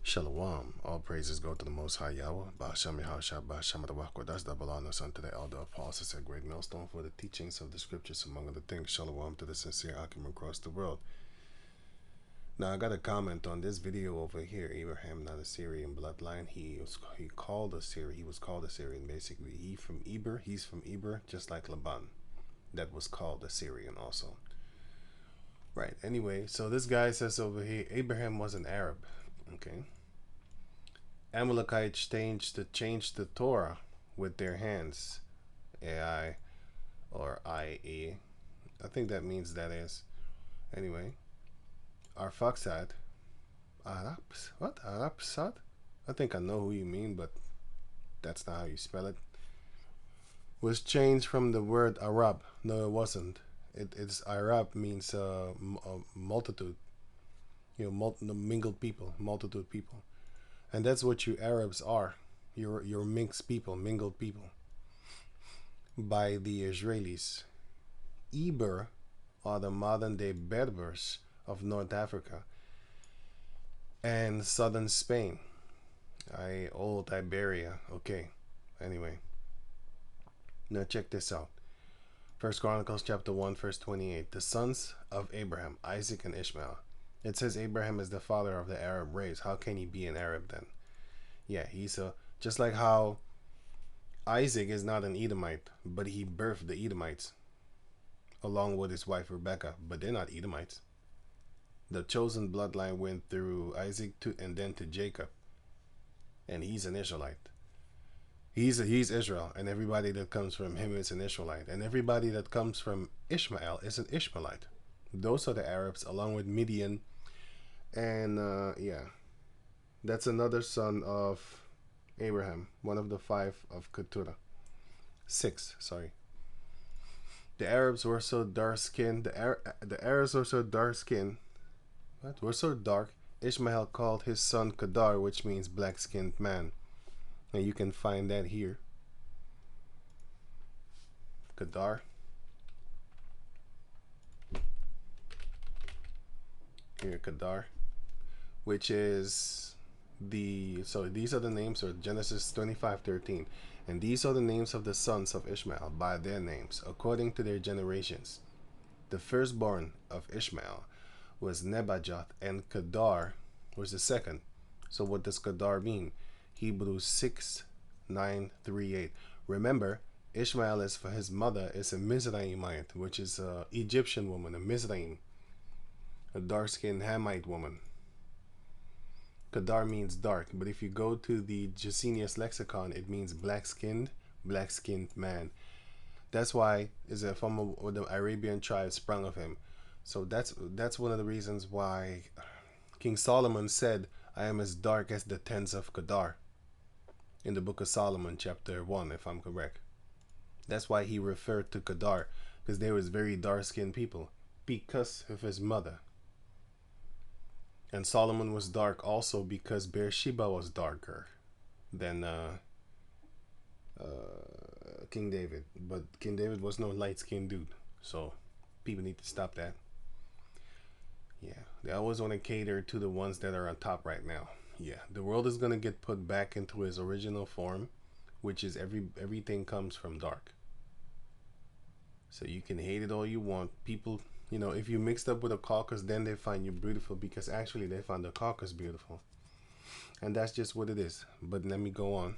Shalom. All praises go to the Most High Yahweh. Ba'ashem Yahashah, Ba'ashem Adawakwa. That's the belongs unto the elder apostles at Great Millstone for the teachings of the scriptures, among other things. Shalom to the sincere Akim across the world. Now, I got a comment on this video over here. Abraham, not a Syrian bloodline. He was called Assyrian, basically. He's from Eber, just like Laban. That was called Assyrian also. Right, anyway, so this guy says over here, Abraham was an Arab. Okay. Amalekites changed the Torah with their hands. AI or IE. I think that means that is. Anyway. Arphaxad. Arabs? What? Arabsad? I think I know who you mean, but that's not how you spell it. Was changed from the word Arab. No, it wasn't. It's Arab means multitude. You know, mingled people, multitude people. And that's what you Arabs are. You're mixed people, mingled people. By the Israelis. Eber are the modern day Berbers of North Africa and southern Spain. Old Iberia. Okay. Anyway. Now check this out. 1 Chronicles chapter 1 verse 28. The sons of Abraham, Isaac and Ishmael. It says Abraham is the father of the Arab race. How can he be an Arab then? Yeah, just like how Isaac is not an Edomite, but he birthed the Edomites along with his wife Rebekah, but they're not Edomites. The chosen bloodline went through Isaac and then to Jacob, and he's an Israelite. He's Israel, and everybody that comes from him is an Israelite, and everybody that comes from Ishmael is an Ishmaelite. Those are the Arabs, along with Midian. And yeah, that's another son of Abraham, one of the 5 of Keturah. 6, sorry. The Arabs were so dark-skinned. The Arabs were so dark-skinned. What? Were so dark. Ishmael called his son Kedar, which means black-skinned man. And you can find that here. Kedar. Here, Kedar. Which is so these are the names of Genesis 25:13, and these are the names of the sons of Ishmael by their names according to their generations. The firstborn of Ishmael was Nebajoth, and Kedar was the second. So what does Kedar mean? Hebrews 6:9-8. Remember, Ishmael is for his mother is a Mizraimite, which is an Egyptian woman, a Mizraim, a dark-skinned Hamite woman. Kedar means dark, but if you go to the Jacenius lexicon, it means black-skinned man. That's why is a from the Arabian tribe sprung of him. So that's one of the reasons why King Solomon said, "I am as dark as the tents of Kedar," in the book of Solomon, chapter 1, if I'm correct. That's why he referred to Kedar, because they was very dark-skinned people because of his mother. And Solomon was dark also because Beersheba was darker than King David. But King David was no light-skinned dude. So people need to stop that. Yeah, they always want to cater to the ones that are on top right now. Yeah, the world is going to get put back into its original form, which is everything comes from dark. So you can hate it all you want. People... You know, if you mixed up with a Caucasus, then they find you beautiful because actually they found the Caucasus beautiful. And that's just what it is. But let me go on.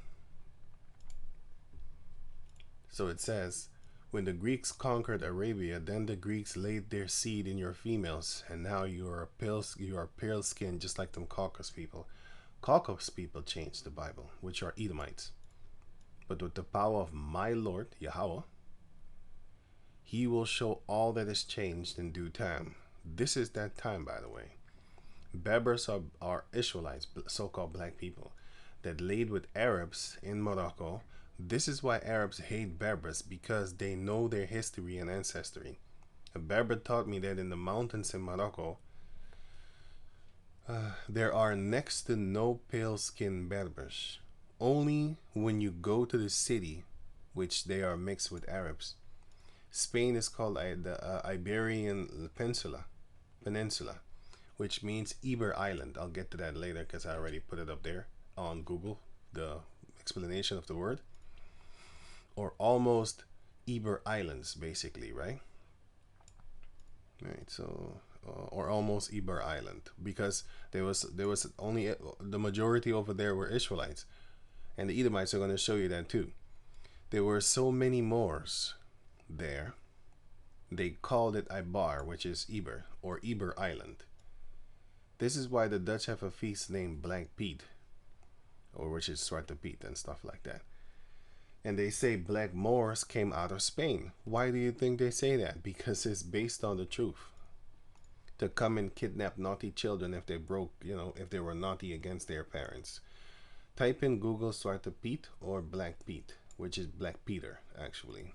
So it says, when the Greeks conquered Arabia, then the Greeks laid their seed in your females, and now you are pale skinned just like them Caucasus people. Caucasus people changed the Bible, which are Edomites. But with the power of my Lord, Yahweh, He will show all that is changed in due time. This is that time, by the way. Berbers are Israelites, so-called black people, that laid with Arabs in Morocco. This is why Arabs hate Berbers, because they know their history and ancestry. A Berber taught me that in the mountains in Morocco, there are next to no pale-skinned Berbers. Only when you go to the city, which they are mixed with Arabs. Spain is called the Iberian Peninsula, which means Eber Island. I'll get to that later because I already put it up there on Google, the explanation of the word. Or almost Eber Islands, basically, right? Right, so or almost Eber Island, because there was only the majority over there were Israelites, and the Edomites are going to show you that too. There were so many Moors there, they called it Ibar, which is Eber or Eber Island. This is why the Dutch have a feast named Blank Piet, or which is Zwarte Piet and stuff like that. And they say black Moors came out of Spain. Why do you think they say that? Because it's based on the truth. To come and kidnap naughty children if they broke, if they were naughty against their parents. Type in Google Zwarte Piet or Black Piet, which is Black Peter, actually.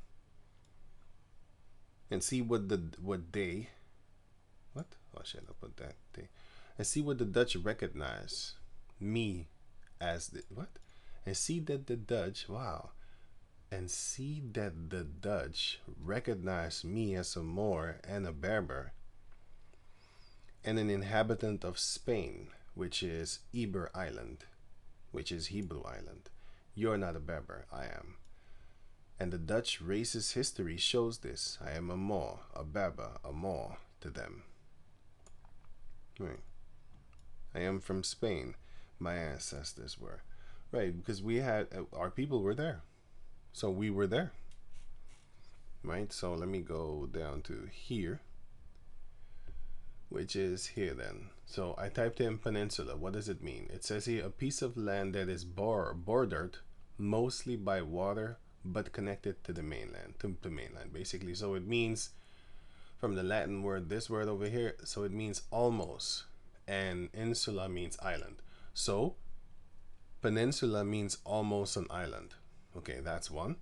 And see what they, what? Oh shit, I put that they. And see what the Dutch recognize me as the, what? And see that the Dutch, wow. And see that the Dutch recognize me as a Moor and a Berber and an inhabitant of Spain, which is Eber Island, which is Hebrew Island. You're not a Berber, I am. And the Dutch racist history shows this. I am a Moor, a Berber, a Moor to them. Right. I am from Spain. My ancestors were. Right, because we had, our people were there. So we were there, right? So let me go down to here, which is here then. So I typed in peninsula. What does it mean? It says here, a piece of land that is bordered mostly by water, but connected to the mainland, to mainland, basically. So it means, from the Latin word, this word over here, so it means almost, and insula means island. So peninsula means almost an island. Okay, that's one.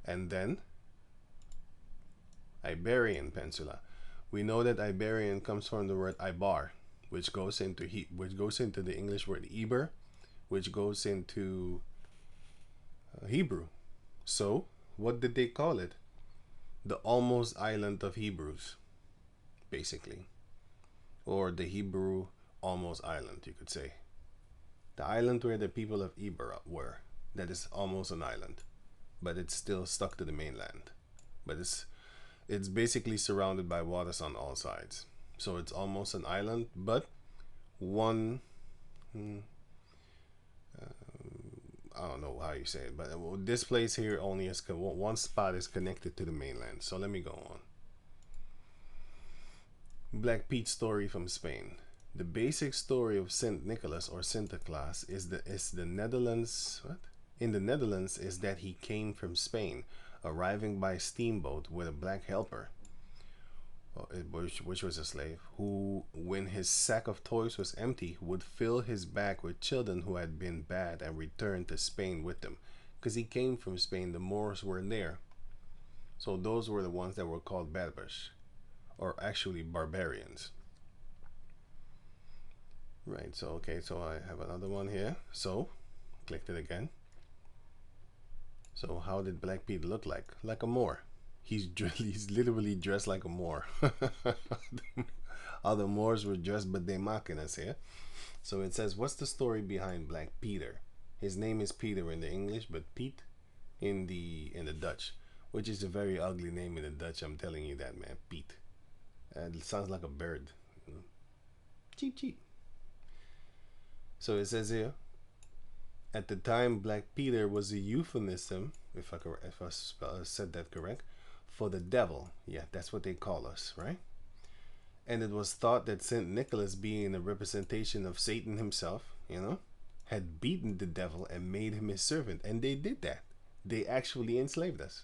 And then Iberian Peninsula. We know that Iberian comes from the word Ibar, which goes into the English word Eber, which goes into Hebrew. So, what did they call it? The almost island of Hebrews, basically. Or the Hebrew almost island, you could say. The island where the people of Eber were. That is almost an island, but it's still stuck to the mainland. But it's basically surrounded by waters on all sides. So it's almost an island, but one, I don't know how you say it, but this place here only is, one spot is connected to the mainland. So let me go on. Black Pete story from Spain. The basic story of Saint Nicholas or Sinterklaas is the Netherlands. What? In the Netherlands is that he came from Spain, arriving by steamboat with a black helper, which was a slave, who, when his sack of toys was empty, would fill his bag with children who had been bad and return to Spain with them. Because he came from Spain, the Moors were there. So those were the ones that were called Berbers, or actually barbarians. Right, so okay, so I have another one here. So, clicked it again. So how did Black Pete look like? Like a Moor. He's literally dressed like a Moor. Other Moors were dressed, but they mocking us here. So it says, what's the story behind Black Peter? His name is Peter in the English, but Piet in the Dutch, which is a very ugly name in the Dutch. I'm telling you that, man. Piet. It sounds like a bird. You know? Cheep cheep. So it says here, at the time, Black Peter was a euphemism, if I said that correct, for the devil. Yeah, that's what they call us, right? And it was thought that Saint Nicholas, being a representation of Satan himself, had beaten the devil and made him his servant. And they did that. They actually enslaved us.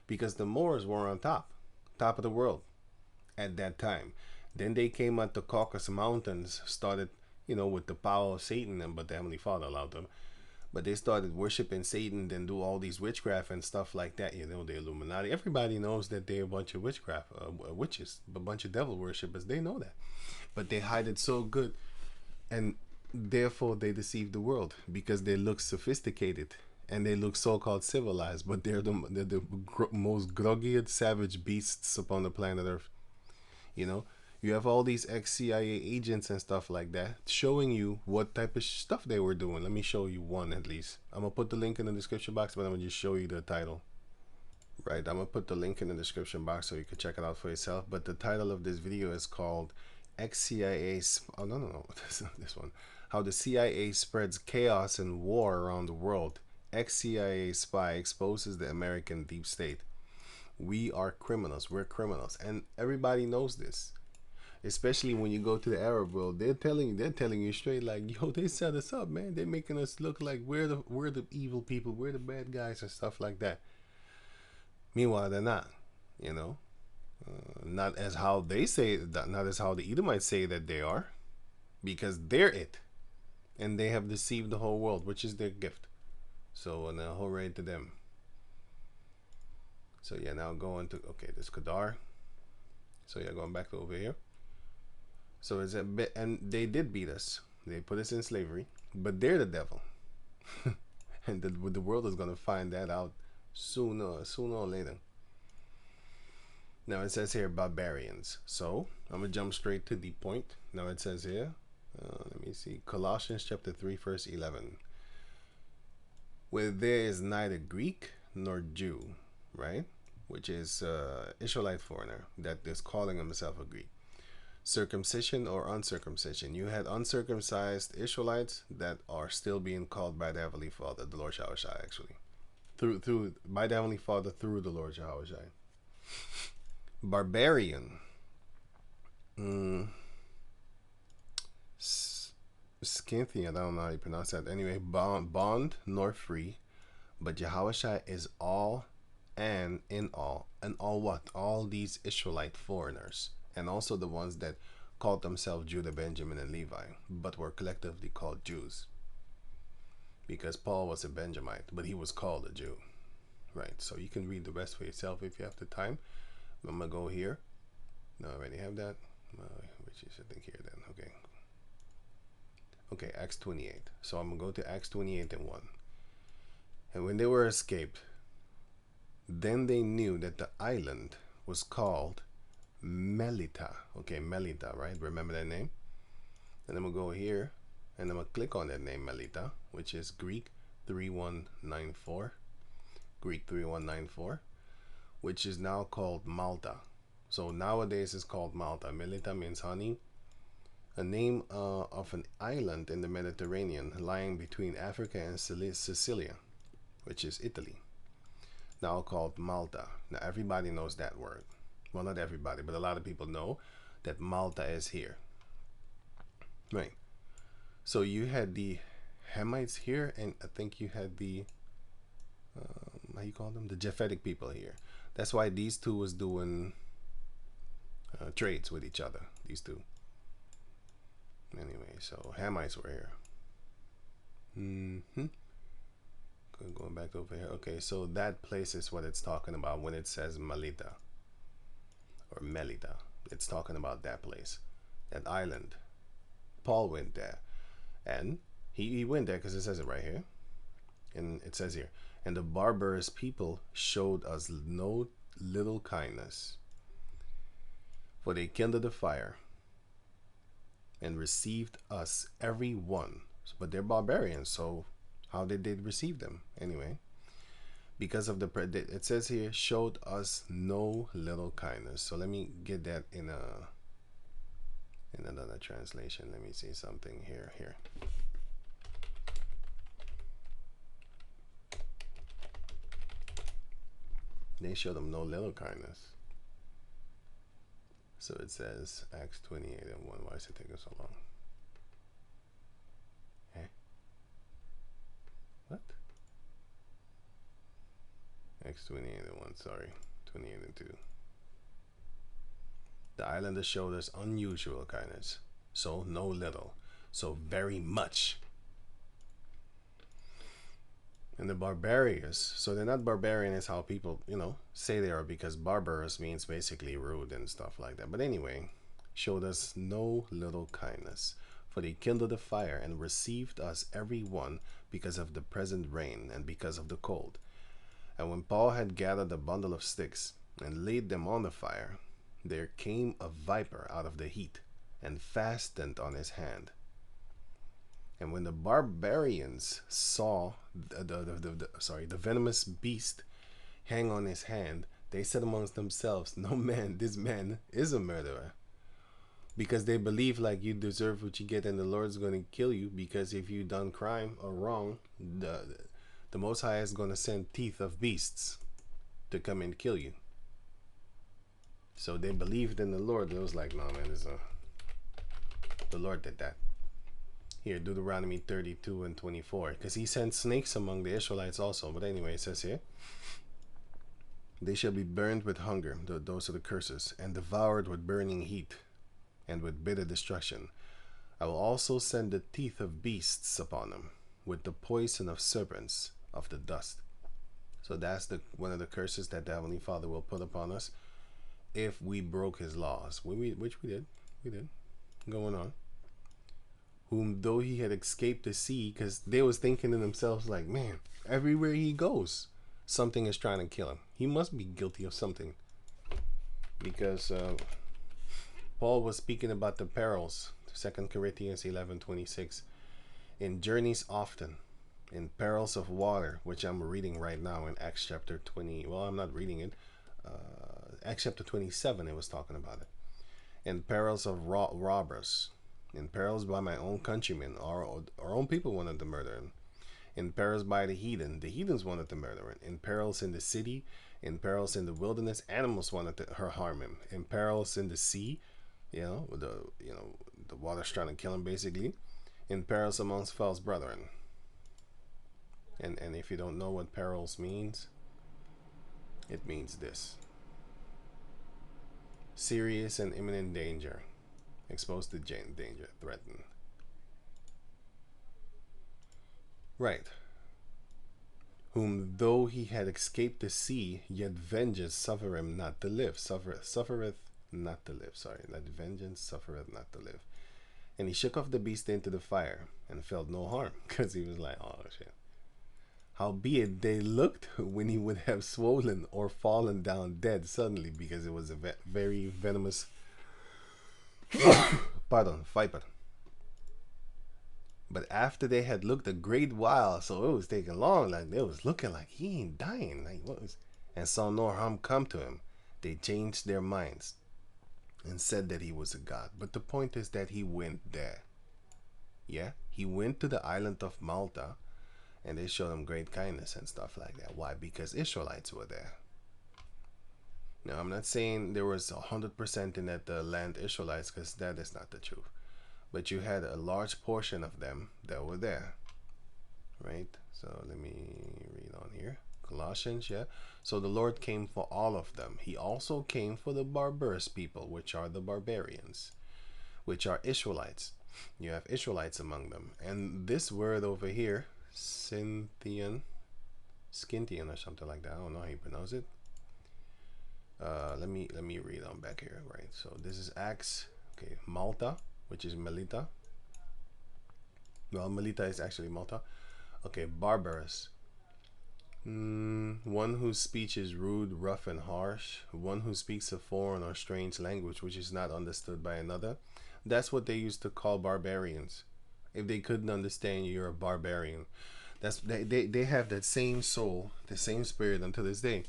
Because the Moors were on top of the world at that time. Then they came out the Caucasus Mountains, started, with the power of Satan, but the Heavenly Father allowed them. But they started worshiping Satan, then do all these witchcraft and stuff like that. The Illuminati. Everybody knows that they're a bunch of witchcraft, witches, a bunch of devil worshippers. They know that. But they hide it so good. And therefore they deceive the world because they look sophisticated and they look so-called civilized. But they're the most groggiest savage beasts upon the planet Earth. You have all these ex-CIA agents and stuff like that showing you what type of stuff they were doing. Let me show you one at least. I'm going to put the link in the description box, but I'm going to just show you the title. Right, I'm going to put the link in the description box so you can check it out for yourself. But the title of this video is called ex-CIA... Oh, no. This one. How the CIA spreads chaos and war around the world. Ex-CIA spy exposes the American deep state. We are criminals. We're criminals. And everybody knows this. Especially when you go to the Arab world, they're telling you straight, like, yo, they set us up, man. They're making us look like we're the evil people, we're the bad guys and stuff like that. Meanwhile, they're not, you know, not as how they say, not as how the Edomites say that they are, because they're it, and they have deceived the whole world, which is their gift. So, and hooray to them. So yeah, now going to this Kedar. So yeah, going back to over here. So it's a bit, and they did beat us. They put us in slavery, but they're the devil, and the world is gonna find that out sooner or later. Now it says here barbarians. So I'm gonna jump straight to the point. Now it says here, let me see, Colossians chapter 3, verse 11. Where there is neither Greek nor Jew, right? Which is Israelite foreigner that is calling himself a Greek. Circumcision or uncircumcision. You had uncircumcised Israelites that are still being called by the Heavenly Father, the Lord Yahushua, actually. Through by the Heavenly Father through the Lord Yahushua. Barbarian. Scythian, I don't know how you pronounce that. Anyway, bond nor free, but Yahushua is all and in all. And all what? All these Israelite foreigners. And also the ones that called themselves Judah, Benjamin, and Levi, but were collectively called Jews. Because Paul was a Benjamite, but he was called a Jew. Right, so you can read the rest for yourself if you have the time. I'm going to go here. No, I already have that. Which is, I think, here then. Okay. Okay, Acts 28. So I'm going to go to Acts 28 and 1. And when they were escaped, then they knew that the island was called Melita. Okay, Melita, right? Remember that name? And I'm going to go here, and I'm going to click on that name, Melita, which is Greek 3194. Greek 3194, which is now called Malta. So nowadays it's called Malta. Melita means honey. A name of an island in the Mediterranean lying between Africa and Sicilia, which is Italy. Now called Malta. Now everybody knows that word. Well, not everybody, but a lot of people know that Malta is here. Right. So you had the Hamites here, and I think you had the, how you call them? The Japhetic people here. That's why these two was doing trades with each other, these two. Anyway, so Hamites were here. Going back over here. Okay, so that place is what it's talking about when it says Melita. Or Melita. It's talking about that place, that island. Paul went there, and he went there because it says it right here, and it says here, and the barbarous people showed us no little kindness, for they kindled a fire and received us every one. But they're barbarians, so how did they receive them anyway? Because of it says here, showed us no little kindness. So let me get that in another translation. Let me see something here. They showed them no little kindness. So it says Acts 28 and 1. Why is it taking so long? What? Acts 28 and 1, sorry. 28 and 2. The islanders showed us unusual kindness. So no little. So very much. And the barbarians, so they're not barbarian as how people, say they are, because barbarous means basically rude and stuff like that. But anyway, showed us no little kindness. For they kindled a fire and received us every one because of the present rain and because of the cold. And when Paul had gathered a bundle of sticks and laid them on the fire, there came a viper out of the heat, and fastened on his hand. And when the barbarians saw the venomous beast hang on his hand, they said amongst themselves, "No man, this man is a murderer." Because they believe like you deserve what you get and the Lord's going to kill you, because if you done crime or wrong, the Most High is going to send teeth of beasts to come and kill you. So they believed in the Lord. It was like, no man, the Lord did that. Here, Deuteronomy 32 and 24, because he sent snakes among the Israelites also. But anyway, it says here, they shall be burned with hunger, those are the curses, and devoured with burning heat, and with bitter destruction. I will also send the teeth of beasts upon them, with the poison of serpents of the dust. So that's one of the curses that the Heavenly Father will put upon us if we broke his laws, which we did. Going on. Whom though he had escaped the sea, because they was thinking to themselves like, man, everywhere he goes, something is trying to kill him. He must be guilty of something. Because Paul was speaking about the perils, 2 Corinthians 11:26, in journeys often, in perils of water, which I'm reading right now in Acts chapter 20. Well, I'm not reading it. Acts chapter 27, it was talking about it. In perils of robbers, in perils by my own countrymen, our own people wanted to murder him. In perils by the heathens wanted to murder him. In perils in the city, in perils in the wilderness, animals wanted to harm him. In perils in the sea, the water's trying to kill him basically. In perils amongst false brethren. And if you don't know what perils means, it means this: serious and imminent danger, exposed to danger, threatened. Right. Whom though he had escaped the sea, yet vengeance suffer him not to live. Suffereth not to live. Sorry, that vengeance suffereth not to live. And he shook off the beast into the fire, and felt no harm, because he was like, oh shit. Howbeit they looked when he would have swollen or fallen down dead suddenly, because it was a very venomous viper. But after they had looked a great while, so it was taking long, like they was looking like he ain't dying, like what was, and saw no harm come to him, they changed their minds and said that he was a god. But the point is that he went there. Yeah, he went to the island of Malta, and they showed him great kindness and stuff like that. Why? Because Israelites were there. Now, I'm not saying there was 100% in that land Israelites, because that is not the truth. But you had a large portion of them that were there, right? So let me read on here. Colossians, yeah. So the Lord came for all of them. He also came for the barbarous people, which are the barbarians, which are Israelites. You have Israelites among them. And this word over here, Scythian or something like that, I don't know how you pronounce it. Let me read on back here, right? So this is Acts, okay, Malta, which is Melita. Well, Melita is actually Malta. Okay, barbarous. One whose speech is rude, rough, and harsh. One who speaks a foreign or strange language which is not understood by another. That's what they used to call barbarians. If they couldn't understand you, you're a barbarian. They have that same soul, the same spirit until this day.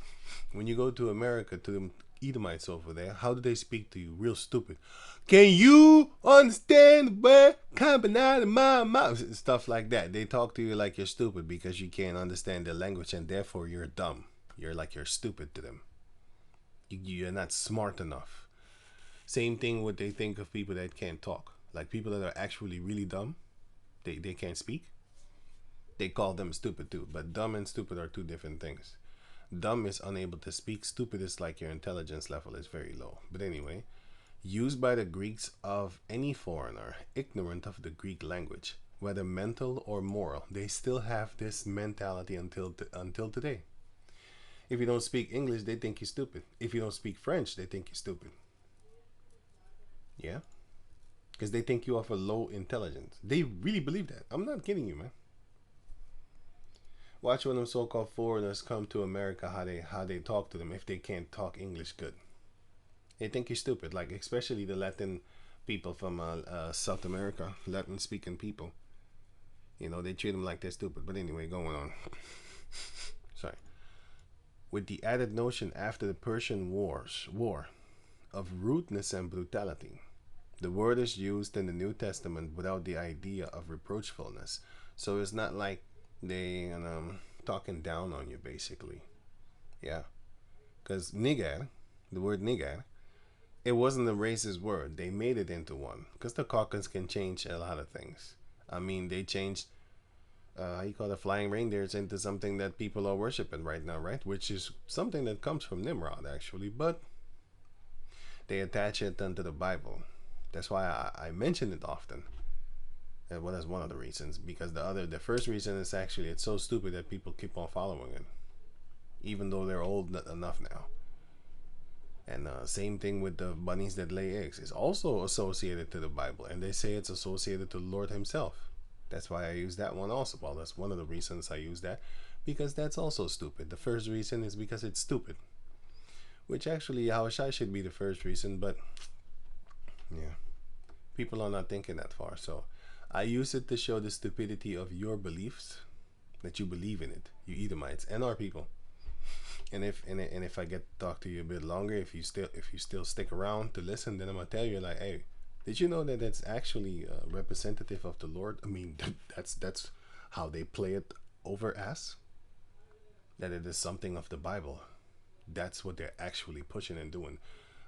When you go to America, to them Edomites over there, how do they speak to you? Real stupid. Can you understand where coming out of my mouth? Stuff like that. They talk to you like you're stupid because you can't understand their language, and therefore you're dumb. You're stupid to them. You're not smart enough. Same thing what they think of people that can't talk. Like people that are actually really dumb, they can't speak. They call them stupid too, but dumb and stupid are two different things. Dumb is unable to speak. Stupid is like your intelligence level is very low. But anyway, used by the Greeks of any foreigner ignorant of the Greek language, whether mental or moral, they still have this mentality until today. If you don't speak English, they think you're stupid. If you don't speak French, they think you're stupid. Yeah, because they think you have a low intelligence. They really believe that. I'm not kidding you, man. Watch when them so-called foreigners come to America, how they talk to them if they can't talk English good. They think you're stupid, like especially the Latin people from South America, Latin speaking people. You know, they treat them like they're stupid. But anyway, going on. Sorry. With the added notion after the Persian war of rudeness and brutality, the word is used in the New Testament without the idea of reproachfulness. So it's not like they talking down on you, basically. Yeah. Because nigar, the word nigar, it wasn't a racist word. They made it into one. Because the Caucasians can change a lot of things. I mean, they changed, how you call it, flying reindeers into something that people are worshiping right now, right? Which is something that comes from Nimrod, actually. But they attach it unto the Bible. That's why I mention it often. And well, that's one of the reasons. Because the first reason is actually it's so stupid that people keep on following it, even though they're old enough now. And same thing with the bunnies that lay eggs. It's also associated to the Bible, and they say it's associated to the Lord Himself. That's why I use that one also. Well, that's one of the reasons I use that, because that's also stupid. The first reason is because it's stupid, which actually Yahushua should be the first reason, but yeah, people are not thinking that far. So I use it to show the stupidity of your beliefs, that you believe in it, you Edomites and our people. And if I get to talk to you a bit longer, if you still stick around to listen, then I'm gonna tell you like, hey, did you know that that's actually representative of the Lord? I mean, that's how they play it over as that it is something of the Bible. That's what they're actually pushing and doing.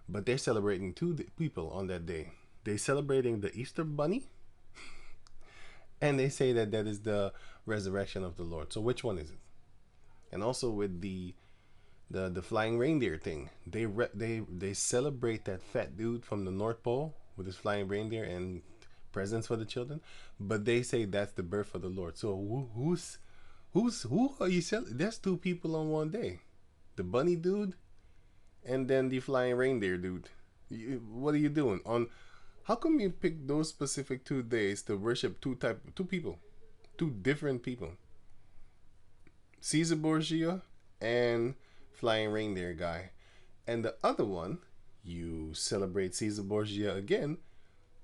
But they're celebrating two people on that day. They're celebrating the Easter bunny, and they say that that is the resurrection of the Lord. So which one is it? And also with the flying reindeer thing, they celebrate that fat dude from the North Pole with his flying reindeer and presents for the children, but they say that's the birth of the Lord. So who are you selling? There's two people on one day, the bunny dude, and then the flying reindeer dude. What are you doing on? How come you pick those specific 2 days to worship two people, two different people? Caesar Borgia and flying reindeer guy. And the other one, you celebrate Caesar Borgia again,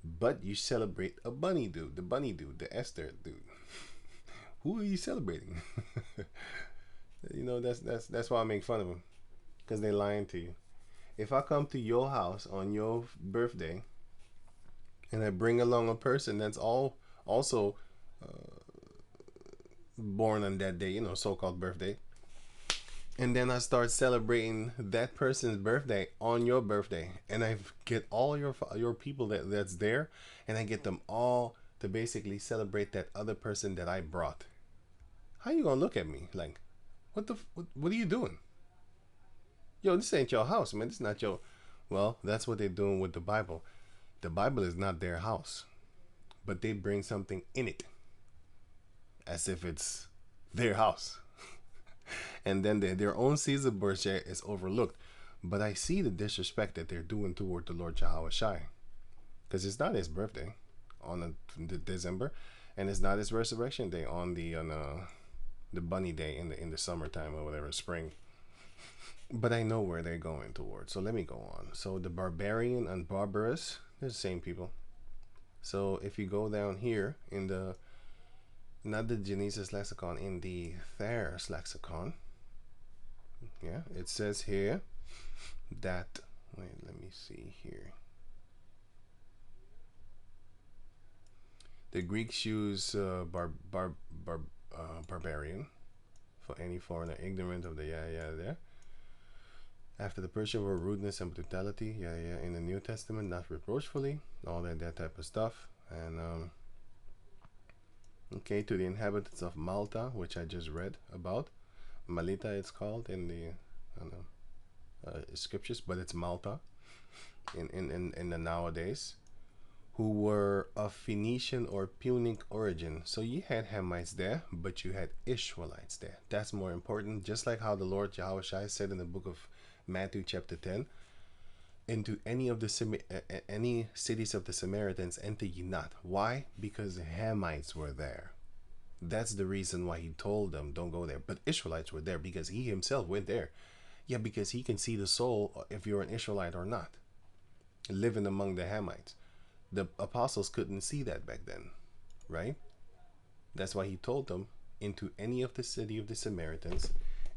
but you celebrate a bunny dude, the Esther dude. Who are you celebrating? You know, that's why I make fun of them, because they're lying to you. If I come to your house on your birthday and I bring along a person that's also born on that day, you know, so-called birthday, and then I start celebrating that person's birthday on your birthday, and I get all your people that's there, and I get them all to basically celebrate that other person that I brought. How you gonna look at me like, what are you doing? Yo, this ain't your house, man. This is not your. Well, that's what they're doing with the Bible. The Bible is not their house, but they bring something in it as if it's their house. And then their own Caesar Borgia is overlooked. But I see the disrespect that they're doing toward the Lord Yahushua, because it's not his birthday on the December, and it's not his resurrection day on the bunny day in the summertime or whatever, spring. But I know where they're going towards. So let me go on. So the barbarian and barbarous, they're the same people. So if you go down here in the, not the Genesis lexicon, in the Thayer's lexicon, yeah, it says here that, wait, let me see here. The Greeks use barbarian for any foreigner ignorant of the there. After the Persian were rudeness and brutality, in the New Testament, not reproachfully, all that type of stuff. And okay, to the inhabitants of Malta, which I just read about, Malita it's called in the scriptures, but it's Malta in the nowadays, who were of Phoenician or Punic origin. So you had Hamites there, but you had Ishmaelites there. That's more important. Just like how the Lord Yahushua said in the book of Matthew chapter 10, into any of the any cities of the Samaritans enter ye not. Why? Because the Hamites were there. That's the reason why he told them don't go there. But Israelites were there because he himself went there. Yeah, because he can see the soul if you're an Israelite or not. living among the Hamites. The apostles couldn't see that back then, right? That's why he told them, into any of the city of the Samaritans,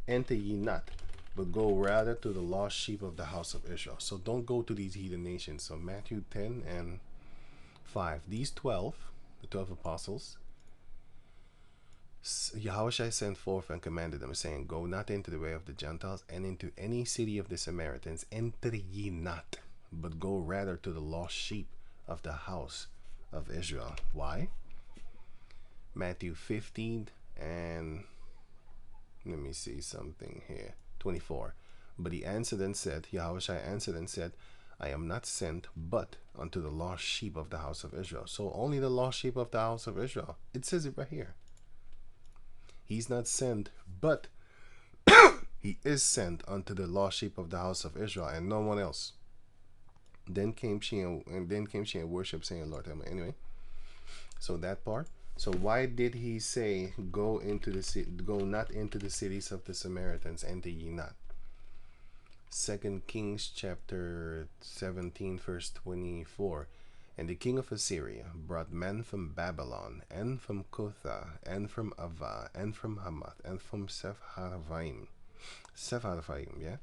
enter ye not, but go rather to the lost sheep of the house of Israel. So don't go to these heathen nations. So Matthew 10 and 5. These 12, the 12 apostles, Yahushua sent forth and commanded them, saying, go not into the way of the Gentiles, and into any city of the Samaritans enter ye not, but go rather to the lost sheep of the house of Israel. Why? Matthew 15 and let me see something here. 24. But he answered and said, Yahushua answered and said, I am not sent but unto the lost sheep of the house of Israel. So only the lost sheep of the house of Israel. It says it right here. He's not sent, but he is sent unto the lost sheep of the house of Israel, and no one else. Then came she and worshiped, saying, Lord, help me. Anyway, so that part. So why did he say, go not into the cities of the Samaritans, enter ye not? 2 Kings chapter 17, verse 24. And the king of Assyria brought men from Babylon, and from Cutha, and from Ava, and from Hamath, and from Sepharvaim, yeah,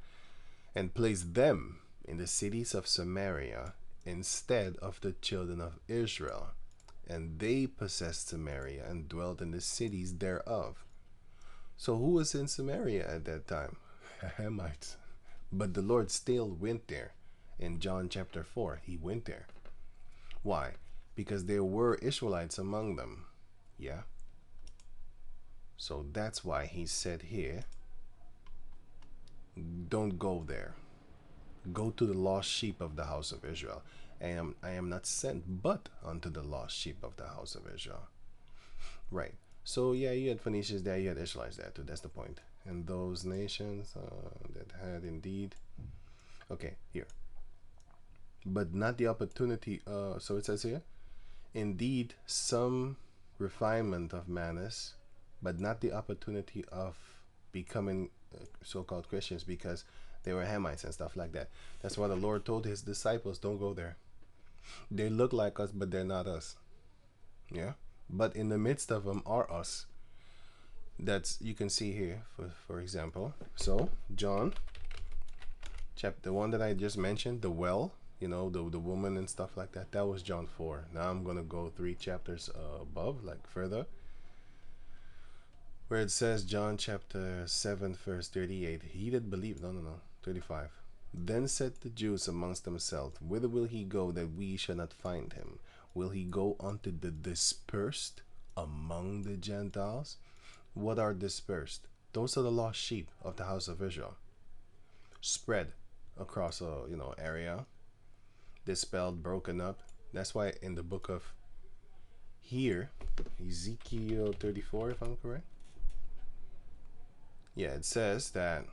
and placed them in the cities of Samaria instead of the children of Israel. And they possessed Samaria and dwelt in the cities thereof. So who was in Samaria at that time? Hamites. But the Lord still went there. In John chapter 4, he went there. Why? Because there were Israelites among them. Yeah. So that's why he said here, don't go there. Go to the lost sheep of the house of Israel. I am not sent but unto the lost sheep of the house of Israel. Right. So yeah, you had Phoenicians there, you had Israelites there too. That's the point. And those nations that had indeed. Okay, here. But not the opportunity. So it says here, indeed some refinement of manners, but not the opportunity of becoming so-called Christians, because they were Hamites and stuff like that. That's why the Lord told his disciples, don't go there. They look like us, but they're not us. Yeah. But in the midst of them are us. That's, you can see here, for example. So John chapter, the one that I just mentioned, the well, you know, the woman and stuff like that, that was John 4. Now I'm gonna go 3 chapters above, like further, where it says, John chapter 7 verse 38, he that believed, no 35. Then said the Jews amongst themselves, whither will he go that we shall not find him? Will he go unto the dispersed among the Gentiles? What are dispersed? Those are the lost sheep of the house of Israel, spread across a area, dispelled, broken up. That's why in the book of here, Ezekiel 34, if I'm correct. Yeah, it says that,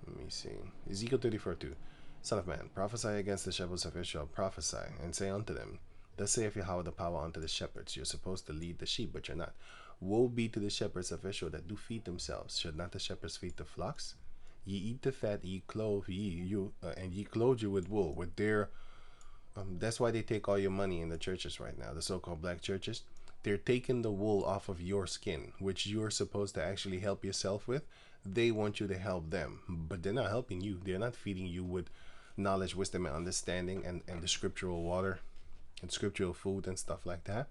let me see, Ezekiel 34:2. Son of man, prophesy against the shepherds of Israel, prophesy, and say unto them, thus saith Yahweh the power unto the shepherds. You're supposed to lead the sheep, but you're not. Woe be to the shepherds of Israel that do feed themselves. Should not the shepherds feed the flocks? Ye eat the fat, ye clothe and ye clothe you with wool. With their, that's why they take all your money in the churches right now, the so-called black churches. They're taking the wool off of your skin, which you're supposed to actually help yourself with. They want you to help them, but they're not helping you. They're not feeding you with knowledge, wisdom, and understanding, and the scriptural water and scriptural food and stuff like that.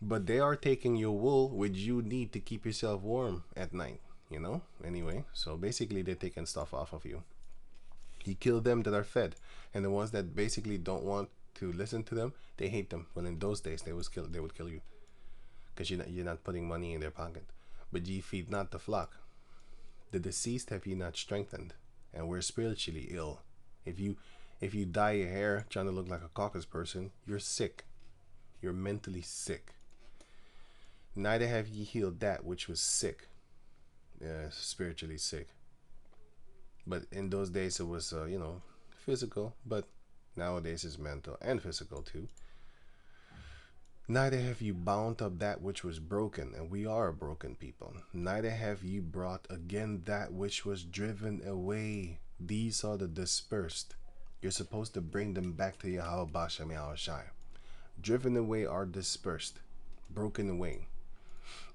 But they are taking your wool, which you need to keep yourself warm at night, anyway. So basically they're taking stuff off of you. You kill them that are fed, and the ones that basically don't want to listen to them, they hate them. Well, in those days they would kill you, because you're not putting money in their pocket. But ye feed not the flock. The deceased have ye not strengthened, and we're spiritually ill. If you dye your hair trying to look like a caucus person, you're sick. You're mentally sick. Neither have ye healed that which was sick, spiritually sick. But in those days it was, physical, but nowadays it's mental and physical too. Neither have you bound up that which was broken, and we are a broken people. Neither have you brought again that which was driven away. These are the dispersed. You're supposed to bring them back to Yahweh Bashem Yahushai. Driven away are dispersed, broken away.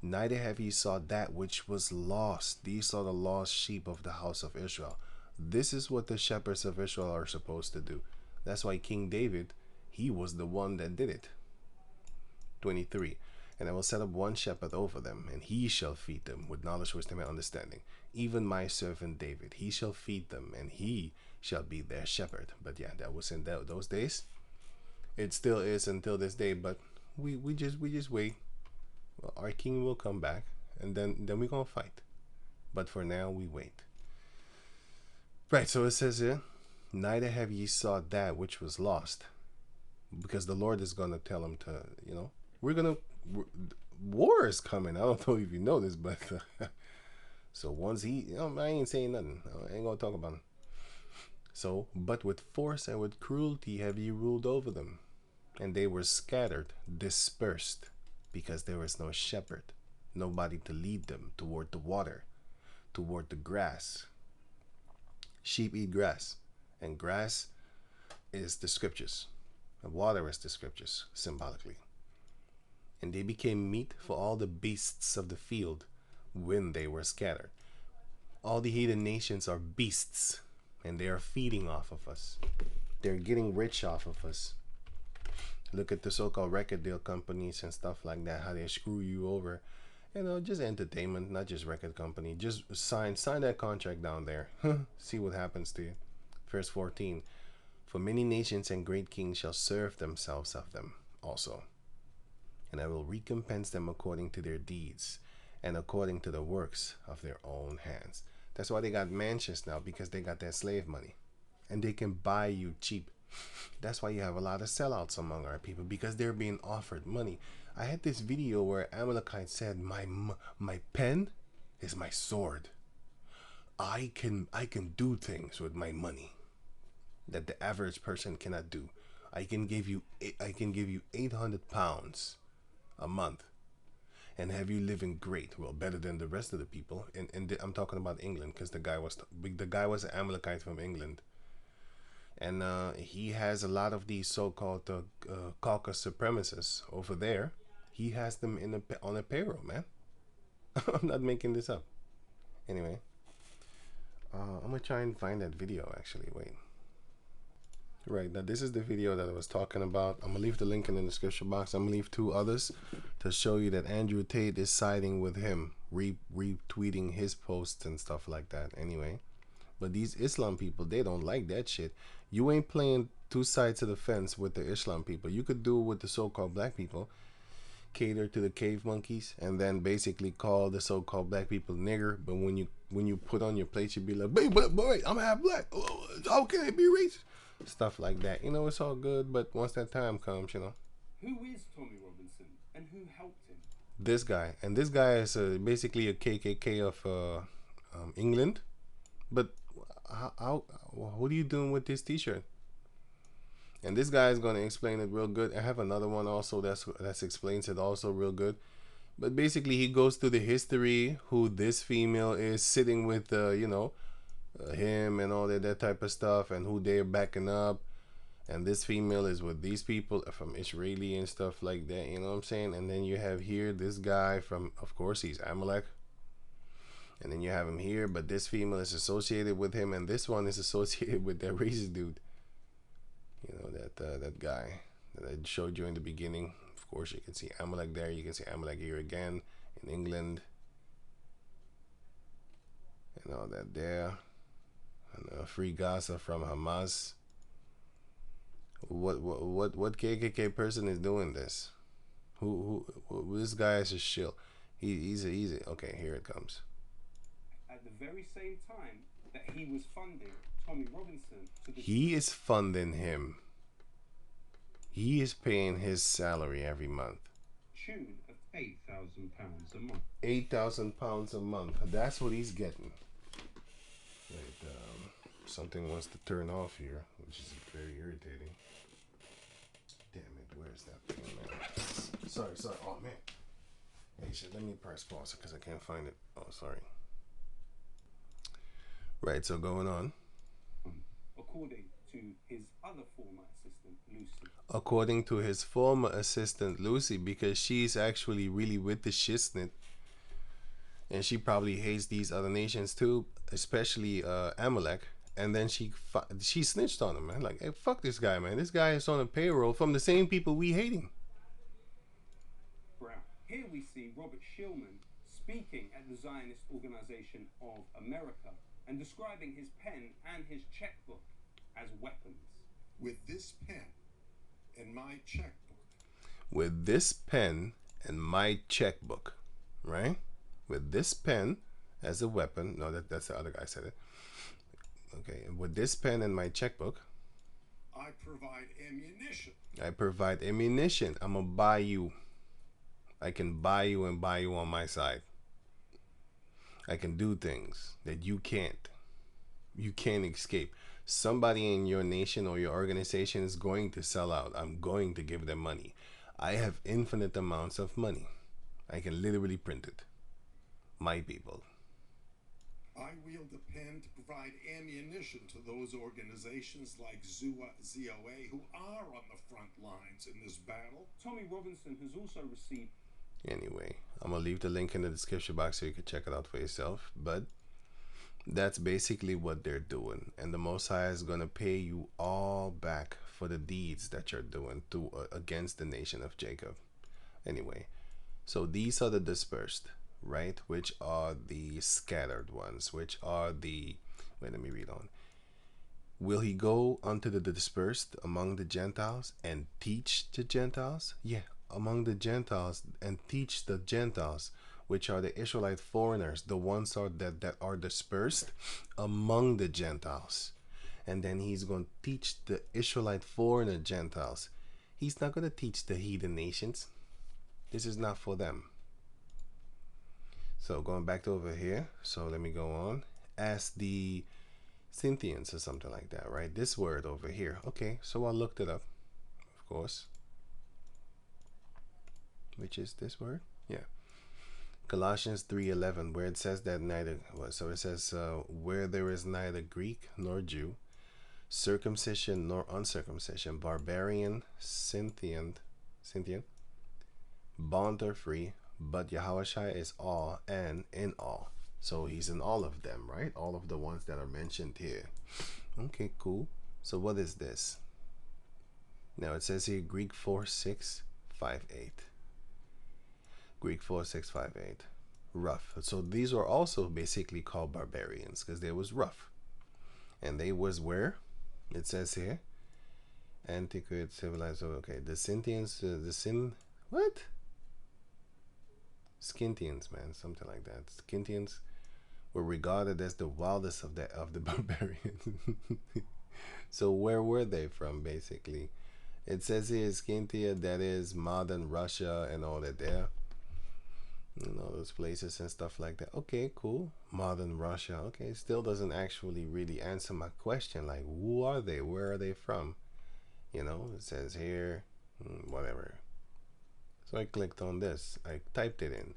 Neither have ye sought that which was lost. These are the lost sheep of the house of Israel. This is what the shepherds of Israel are supposed to do. That's why King David, he was the one that did it. 23. And I will set up one shepherd over them, and he shall feed them with knowledge, wisdom, and understanding. Even my servant David, he shall feed them, and he shall be their shepherd. But yeah, that was in those days. It still is until this day, but we just wait. Well, our king will come back, and then we're gonna fight. But for now, we wait. Right, so it says here, neither have ye sought that which was lost. Because the Lord is gonna tell him to, war is coming. I don't know if you know this, but so once I ain't saying nothing. I ain't gonna talk about it. So, but with force and with cruelty have ye ruled over them, and they were scattered, dispersed, because there was no shepherd, nobody to lead them toward the water, toward the grass. Sheep eat grass, and grass is the scriptures, and water is the scriptures, symbolically. And they became meat for all the beasts of the field when they were scattered. All the heathen nations are beasts, and they are feeding off of us. They're getting rich off of us. Look at the so-called record deal companies and stuff like that, how they screw you over. Just entertainment, not just record company. Just sign that contract down there. See what happens to you. Verse 14. For many nations and great kings shall serve themselves of them also. And I will recompense them according to their deeds and according to the works of their own hands. That's why they got mansions now, because they got that slave money. And they can buy you cheap. That's why you have a lot of sellouts among our people, because they're being offered money. I had this video where Amalekite said, my pen is my sword. I can do things with my money that the average person cannot do. I can give you 800 pounds a month and have you living great, well, better than the rest of the people. And I'm talking about England, because the guy was an Amalekite from England. And he has a lot of these so-called caucus supremacists over there. He has them on a payroll, man. I'm not making this up. Anyway, I'm gonna try and find that video. Actually, wait. Right, now this is the video that I was talking about. I'm gonna leave the link in the description box. I'm gonna leave 2 others to show you that Andrew Tate is siding with him, retweeting his posts and stuff like that. Anyway. But these Islam people, they don't like that shit. You ain't playing 2 sides of the fence with the Islam people. You could do it with the so-called black people. Cater to the cave monkeys, and then basically call the so-called black people nigger. But when you put on your plate, you be like, boy, I'm half black. How can it be racist? Stuff like that. It's all good. But once that time comes, Who is Tommy Robinson, and who helped him? This guy. And this guy is basically a KKK of England. But what are you doing with this t-shirt? And this guy is going to explain it real good. I have another one also that explains it also real good. But basically he goes through the history, who this female is sitting with, him and all that type of stuff, and who they're backing up. And this female is with these people from Israeli and stuff like that, you know what I'm saying? And then you have here this guy from, of course, he's Amalek. And then you have him here, but this female is associated with him, and this one is associated with that racist dude. That guy that I showed you in the beginning. Of course, you can see Amalek there. You can see Amalek here again in England. And all that there. And free Gaza from Hamas. What KKK person is doing this? Who this guy is a shill. He's okay, here it comes. At the very same time that he was funding Tommy Robinson he is funding him. He is paying his salary every month. Tune of £8,000 a month. £8,000 a month. That's what he's getting. Wait, something wants to turn off here, which is very irritating. Damn it, where's that thing, man? Sorry. Oh, man. Hey, shit, let me press pause because I can't find it. Oh, sorry. Right, so going on. According to to his other former assistant, Lucy. According to his former assistant, Lucy, because she's actually really with the shiznit. And she probably hates these other nations too, especially Amalek. And then she snitched on him, man. Like, hey, fuck this guy, man. This guy is on a payroll from the same people we hating. Brown. Here we see Robert Shillman speaking at the Zionist Organization of America and describing his pen and his checkbook as weapons. With this pen and my checkbook. With this pen and my checkbook, right? With this pen as a weapon. No, that's the other guy said it. Okay, with this pen and my checkbook, I provide ammunition. I provide ammunition. I'm gonna buy you. I can buy you and buy you on my side. I can do things that you can't. You can't escape. Somebody in your nation or your organization is going to sell out. I'm going to give them money. I have infinite amounts of money. I can literally print it. My people. I wield a pen to provide ammunition to those organizations like ZOA who are on the front lines in this battle. Tommy Robinson has also received... Anyway, I'm going to leave the link in the description box so you can check it out for yourself. But that's basically what they're doing. And the Most High is going to pay you all back for the deeds that you're doing against the nation of Jacob. Anyway, so these are the dispersed, right? Which are the scattered ones, which are the... Wait, let me read on. Will he go unto the dispersed among the Gentiles and teach the Gentiles? Yeah, among the Gentiles and teach the Gentiles, which are the Israelite foreigners, the ones that are dispersed among the Gentiles. And then he's going to teach the Israelite foreigner Gentiles. He's not going to teach the heathen nations. This is not for them. So going back to over here. So let me go on. As the Scythians or something like that, right? This word over here. Okay, so I looked it up, of course. Which is this word? Yeah. Colossians 3:11, where it says that neither, so it says, where there is neither Greek nor Jew, circumcision nor uncircumcision, barbarian, Scythian, bond or free, but Yahushua is all and in all. So he's in all of them, right? All of the ones that are mentioned here. Okay, cool. So what is this? Now it says here Greek 4:6-5:8. Greek 4:6-5:8. Rough. So these were also basically called barbarians because they was rough. And they was where? It says here. Antiquate, civilized. Okay, the Scythians, what? Scythians, man, something like that. Scythians were regarded as the wildest of the barbarians. So where were they from, basically? It says here Scythia, that is modern Russia and all that there. You know, those places and stuff like that. Okay, cool. Modern Russia. Okay, still doesn't actually really answer my question. Like, who are they? Where are they from? You know, it says here, whatever. So I clicked on this. I typed it in.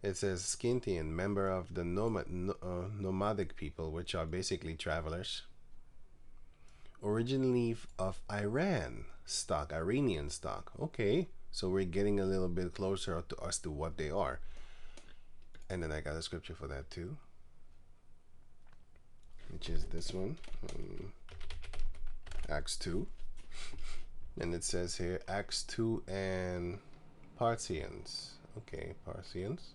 It says Scythian, member of the nomadic people, which are basically travelers. Originally of Iran stock, Iranian stock. Okay, so we're getting a little bit closer to us to what they are. And then I got a scripture for that too, which is this one, Acts 2. And it says here Acts 2 and Parthians. Okay, Parthians.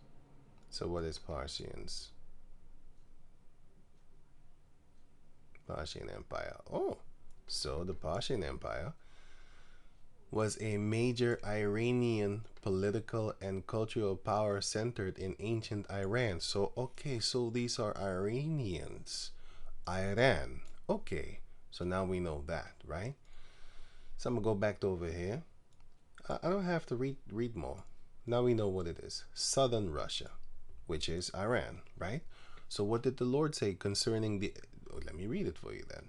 So what is Parthians? Parthian Empire. Oh, so the Parthian Empire was a major Iranian political and cultural power centered in ancient Iran. So, okay, so these are Iranians. Iran. Okay, so now we know that, right? So I'm going to go back to over here. I don't have to read more. Now we know what it is. Southern Russia, which is Iran, right? So what did the Lord say concerning the... let me read it for you then.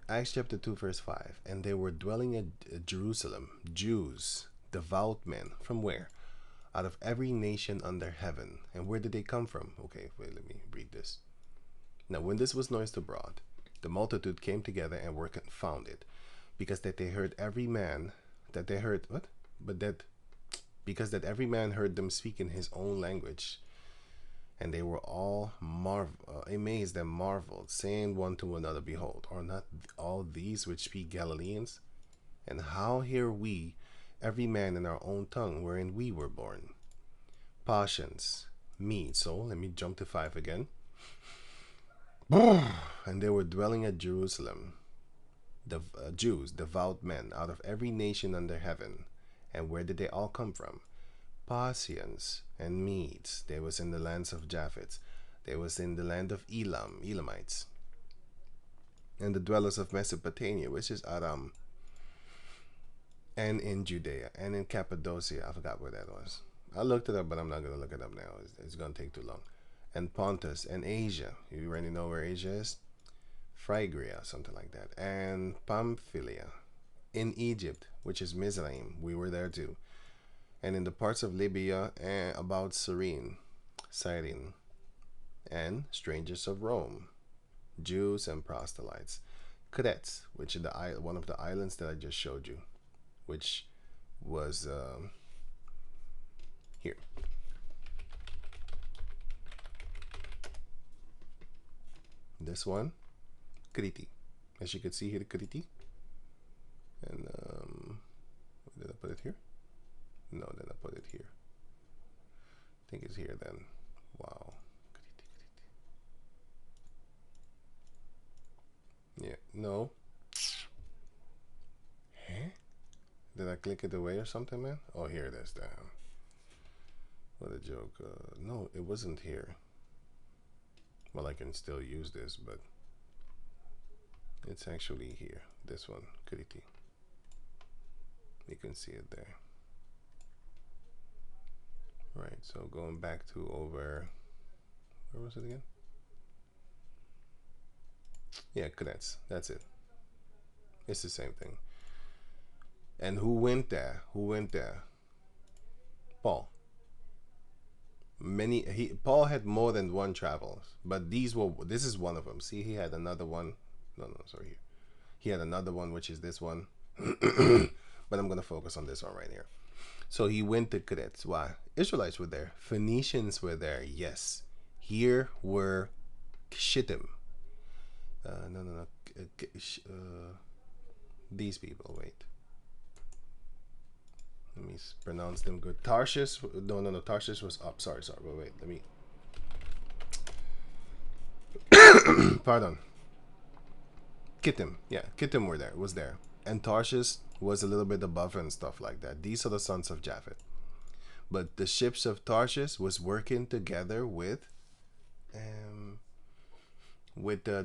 Acts chapter 2 verse 5. And they were dwelling at Jerusalem, Jews, devout men. From where? Out of every nation under heaven. And where did they come from? Okay, wait, let me read this. Now when this was noised abroad, The multitude came together and were confounded, because that they heard every man, that they heard, what? But that, because that every man heard them speak in his own language. And they were all amazed and marveled, saying one to another, Behold, are not all these which speak Galileans? And how hear we, every man in our own tongue, wherein we were born? Passions, Medes. So let me jump to 5 again. And they were dwelling at Jerusalem, the Jews, devout men, out of every nation under heaven. And where did they all come from? Parthians and Medes. They was in the lands of Japheth. They was in the land of Elam, Elamites. And the dwellers of Mesopotamia, which is Aram. And in Judea, and in Cappadocia. I forgot where that was. I looked it up, but I'm not going to look it up now. It's going to take too long. And Pontus and Asia. You already know where Asia is? Phrygia, something like that. And Pamphylia. In Egypt, which is Mizraim. We were there too. And in the parts of Libya and about Cyrene, and strangers of Rome, Jews and proselytes, Crete, which is one of the islands that I just showed you, which was here. This one, Crete, as you can see here, Crete, and did I put it here? No, then I put it here. I think it's here then. Wow. Yeah, no. Huh? Did I click it away or something, man? Oh, here it is. Damn. What a joke. No, it wasn't here. Well, I can still use this, but it's actually here. This one, Crete. You can see it there. Right, so going back to over, where was it again? Yeah, Crete. That's it. It's the same thing. And who went there? Who went there? Paul. Paul had more than one travels, but this is one of them. See, he had another one. No, sorry. He had another one, which is this one. But I'm going to focus on this one right here. So he went to Crete. Why? Israelites were there. Phoenicians were there. Yes. Here were Shittim. These people. Wait. Let me pronounce them good. Tarshish. No. Tarshish was up. Sorry. Wait. Let me. Pardon. Kittim. Yeah. Kittim was there. And Tarshish was a little bit above and stuff like that. These are the sons of Japheth. But the ships of Tarshish was working together with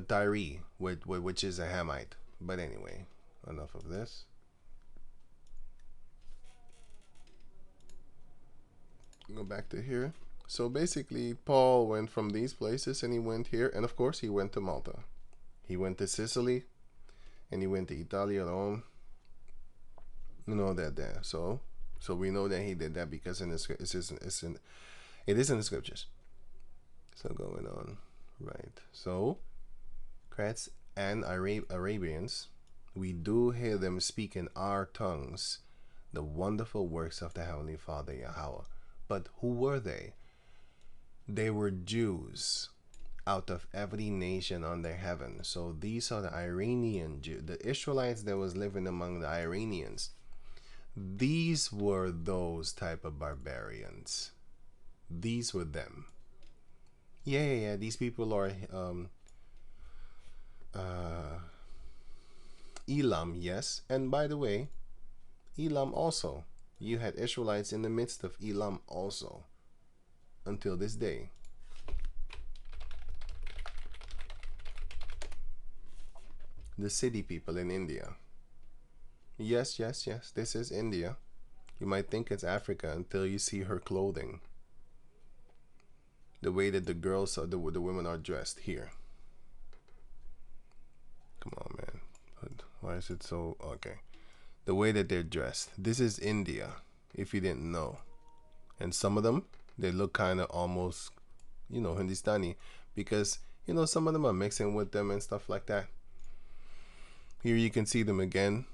Tyre, which is a Hamite. But anyway, enough of this. Go back to here. So basically, Paul went from these places and he went here. And of course, he went to Malta. He went to Sicily. And he went to Italy, Rome. You know that there. So we know that he did that because it is in the scriptures. So going on, right. So Crete and Arabians, we do hear them speak in our tongues the wonderful works of the Heavenly Father Yahweh. But who were they? They were Jews out of every nation under heaven. So these are the Iranian Jews, the Israelites that was living among the Iranians. These were those type of barbarians. These were them. Yeah. These people are Elam, yes. And by the way, Elam also. You had Israelites in the midst of Elam also. Until this day. The city people in India. Yes. This is India. You might think it's Africa until you see her clothing. The way that the girls or the women are dressed here. Come on, man. Why is it so... Okay. The way that they're dressed. This is India, if you didn't know. And some of them, they look kind of almost, Hindustani. Because, some of them are mixing with them and stuff like that. Here you can see them again,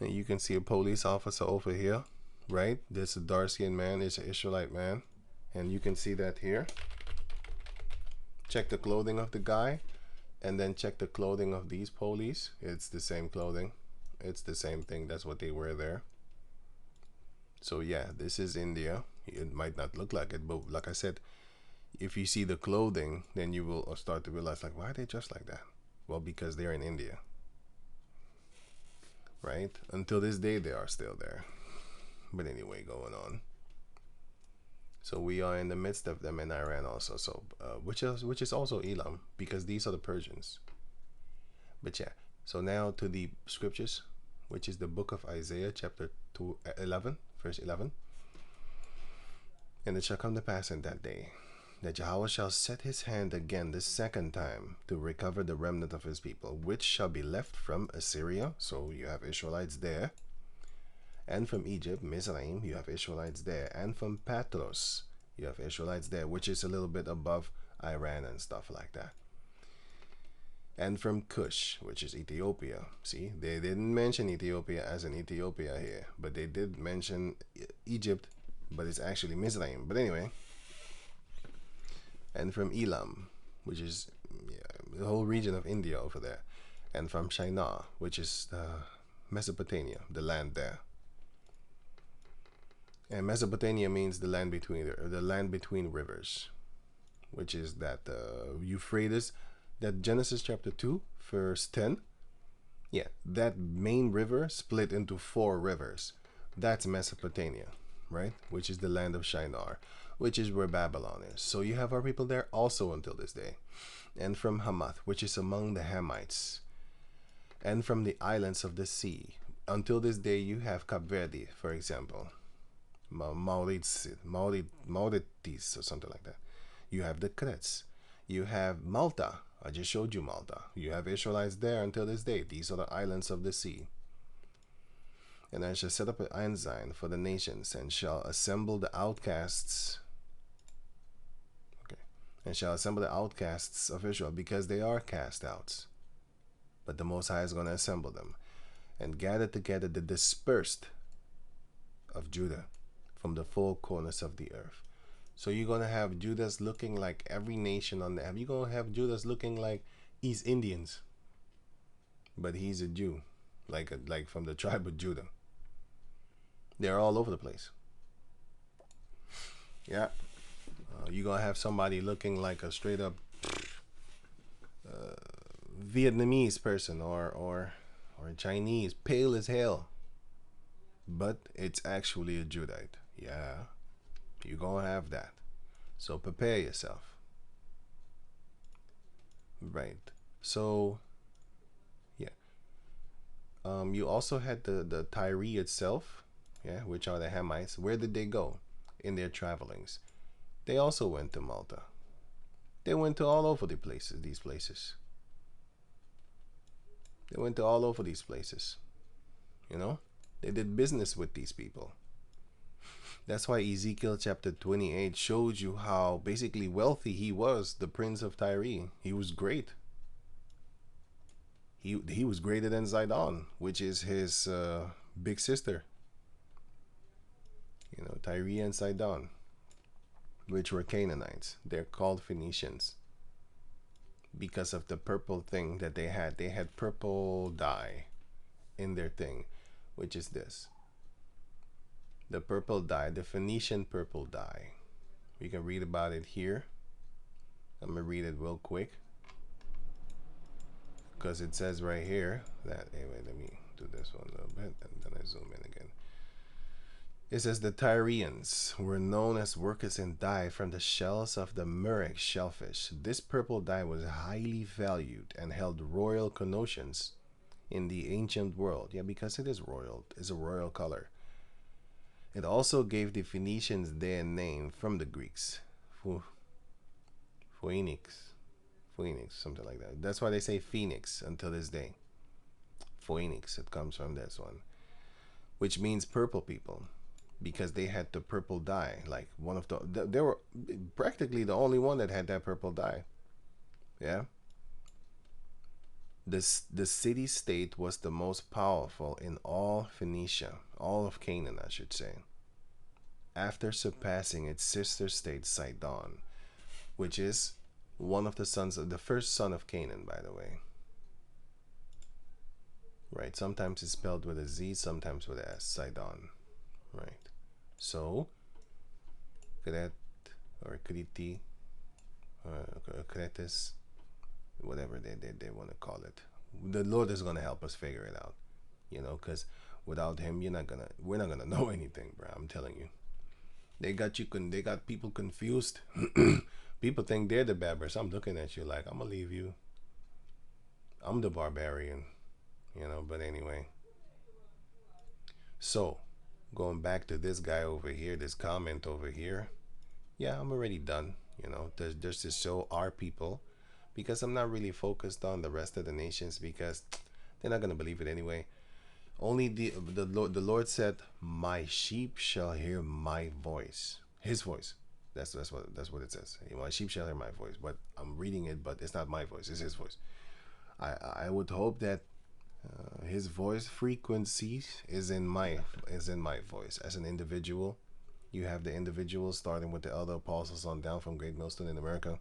and you can see a police officer over here, right? This is a Darcian man, it's an Israelite man, and you can see that here. Check the clothing of the guy, and then check the clothing of these police. It's the same clothing, it's the same thing. That's what they wear there. So yeah, this is India. It might not look like it, but like I said, if you see the clothing, then you will start to realize, like, why are they dressed like that? Well, because they're in India, right? Until this day, they are still there. But anyway, going on. So we are in the midst of them in Iran also. So which is also Elam, because these are the Persians. But yeah, so now to the scriptures, which is the book of Isaiah, chapter 11, verse 11. And it shall come to pass in that day that Jehovah shall set his hand again the second time to recover the remnant of his people, which shall be left from Assyria. So you have Israelites there. And from Egypt, Mizraim, you have Israelites there. And from Pathros, you have Israelites there, which is a little bit above Iran and stuff like that. And from Cush, which is Ethiopia. See, they didn't mention Ethiopia as in Ethiopia here, but they did mention Egypt, but it's actually Mizraim. But anyway, and from Elam, which is the whole region of India over there. And from Shinar, which is Mesopotamia, the land there. And Mesopotamia means the land between rivers, which is that Euphrates, that Genesis chapter 2, verse 10. Yeah, that main river split into 4 rivers. That's Mesopotamia, right? Which is the land of Shinar, which is where Babylon is. So you have our people there also until this day. And from Hamath, which is among the Hamites. And from the islands of the sea. Until this day you have Cape Verde, for example. Mauritius or something like that. You have the Crets. You have Malta. I just showed you Malta. You have Israelites there until this day. These are the islands of the sea. And I shall set up an ensign for the nations, and shall assemble the outcasts. Okay. And shall assemble the outcasts of Israel, because they are cast out. But the Most High is going to assemble them, and gather together the dispersed of Judah from the four corners of the earth. So you're going to have Judah's looking like every nation on the earth. You're going to have Judah's looking like East Indians. But he's a Jew, like from the tribe of Judah. They're all over the place. Yeah. You're going to have somebody looking like a straight up Vietnamese person or a Chinese, pale as hell. But it's actually a Judite. Yeah. You're going to have that. So prepare yourself. Right. So, yeah. You also had the Tyre itself, yeah, which are the Hamites. Where did they go in their travelings? They also went to Malta. They went to all over these places. They went to all over these places. You know? They did business with these people. That's why Ezekiel chapter 28 shows you how basically wealthy he was, the prince of Tyre. He was great. He was greater than Zidon, which is his big sister. You know, Tyre and Sidon, which were Canaanites. They're called Phoenicians because of the purple thing that they had. They had purple dye in their thing, which is this. The purple dye, the Phoenician purple dye. You can read about it here. I'm going to read it real quick, because it says right here that, anyway, let me do this one a little bit, and then I zoom in again. It says the Tyrians were known as workers in dye from the shells of the murex shellfish. This purple dye was highly valued and held royal connotations in the ancient world. Yeah, because it is royal. It's a royal color. It also gave the Phoenicians their name from the Greeks. Phoenix, something like that. That's why they say Phoenix until this day. Phoenix, it comes from this one, which means purple people, because they had the purple dye. Like one of they were practically the only one that had that purple dye. Yeah. The city-state was the most powerful in all Phoenicia, all of Canaan, I should say, after surpassing its sister state Sidon, which is one of the sons of the first son of Canaan, by the way. Right, sometimes it's spelled with a Z, sometimes with a S, Sidon. Right, so Crete or Crete, Cretes, whatever they want to call it. The Lord is going to help us figure it out, you know, because without him we're not gonna know anything, bro. I'm telling you, they got people confused. People think they're the Berbers. I'm looking at you like, I'm gonna leave you, I'm the barbarian, you know. But anyway, so going back to this guy over here, this comment over here, yeah, I'm already done, you know. There's to show our people, because I'm not really focused on the rest of the nations, because they're not gonna believe it anyway. Only the Lord said, "My sheep shall hear my voice," His voice. That's what it says. My sheep shall hear my voice. But I'm reading it, but it's not my voice. It's His voice. I would hope that His voice frequency is in my voice as an individual. You have the individuals starting with the other apostles on down from Great Millstone in America.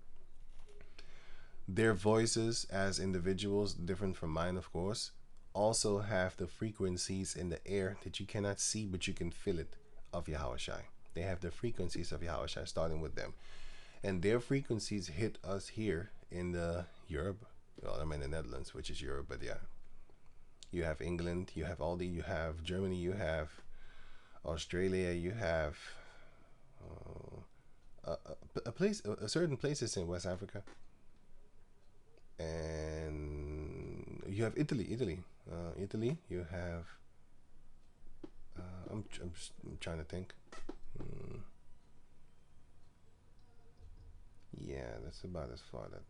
Their voices as individuals, different from mine, of course, also have the frequencies in the air that you cannot see, but you can feel it, of Yahushai. They have the frequencies of Yahushai starting with them. And their frequencies hit us here in the Europe. Well, I'm in the Netherlands, which is Europe, but yeah. You have England, you have Aldi, you have Germany, you have Australia, you have certain places in West Africa. And you have Italy, you have I'm trying to think. Yeah, that's about as far that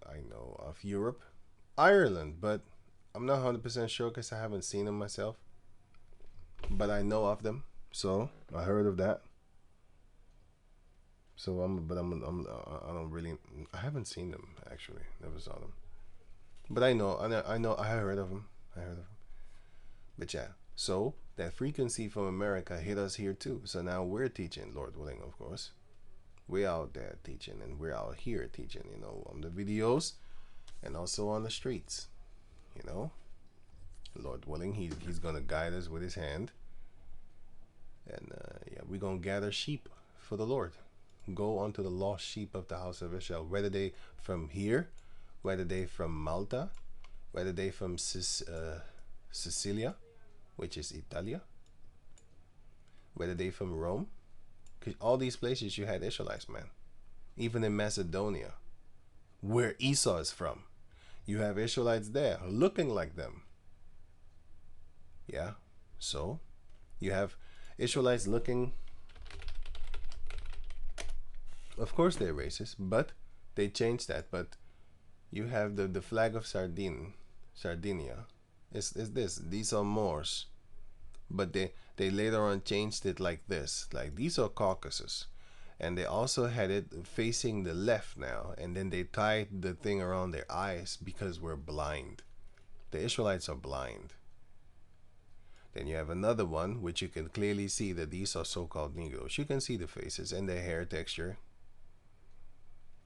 I know of Europe. Ireland, but I'm not 100% sure because I haven't seen them myself, but I know of them, so I heard of that. So I haven't seen them actually, never saw them, but I heard of them. But yeah, so that frequency from America hit us here too. So now we're teaching, Lord willing, of course. We're out there teaching, and we're out here teaching, you know, on the videos and also on the streets, you know. Lord willing, he's gonna guide us with his hand, and yeah, we're gonna gather sheep for the Lord. Go unto the lost sheep of the house of Israel, whether they from here, whether they from Malta, whether they from Sicilia, which is Italia, whether they from Rome. Because all these places you had Israelites, man. Even in Macedonia, where Esau is from, you have Israelites there looking like them. Yeah, so you have Israelites looking. Of course they're racist, but they changed that. But you have the flag of Sardinia. Is this? These are Moors, but they later on changed it like this. Like, these are Caucasus, and they also had it facing the left now. And then they tied the thing around their eyes because we're blind. The Israelites are blind. Then you have another one which you can clearly see that these are so-called Negroes. You can see the faces and their hair texture.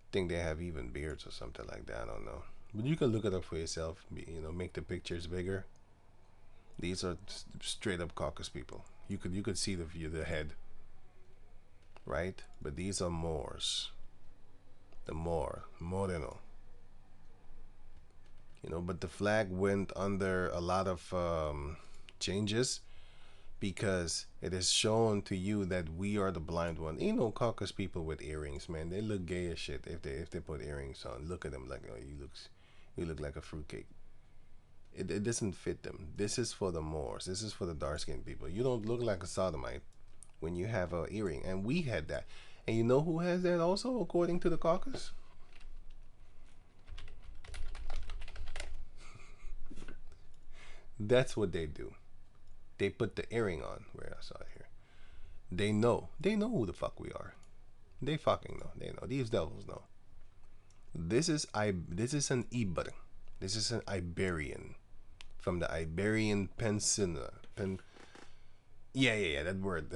I think they have even beards or something like that. I don't know, but you can look it up for yourself. You know, make the pictures bigger. These are straight up Caucasus people. You could see the head, right? But these are Moors. The Moreno. You know, but the flag went under a lot of changes, because it is shown to you that we are the blind one. You know, Caucasus people with earrings, man, they look gay as shit if they put earrings on. Look at them like, oh, you look like a fruitcake. It doesn't fit them. This is for the Moors. This is for the dark-skinned people. You don't look like a sodomite when you have an earring, and we had that. And you know who has that also, according to the Caucasus? That's what they do. They put the earring on. Where I saw it here. They know who the fuck we are. They fucking know. They know. These devils know. This is an Ibr. This is an Iberian, from the Iberian Peninsula. Yeah, that word.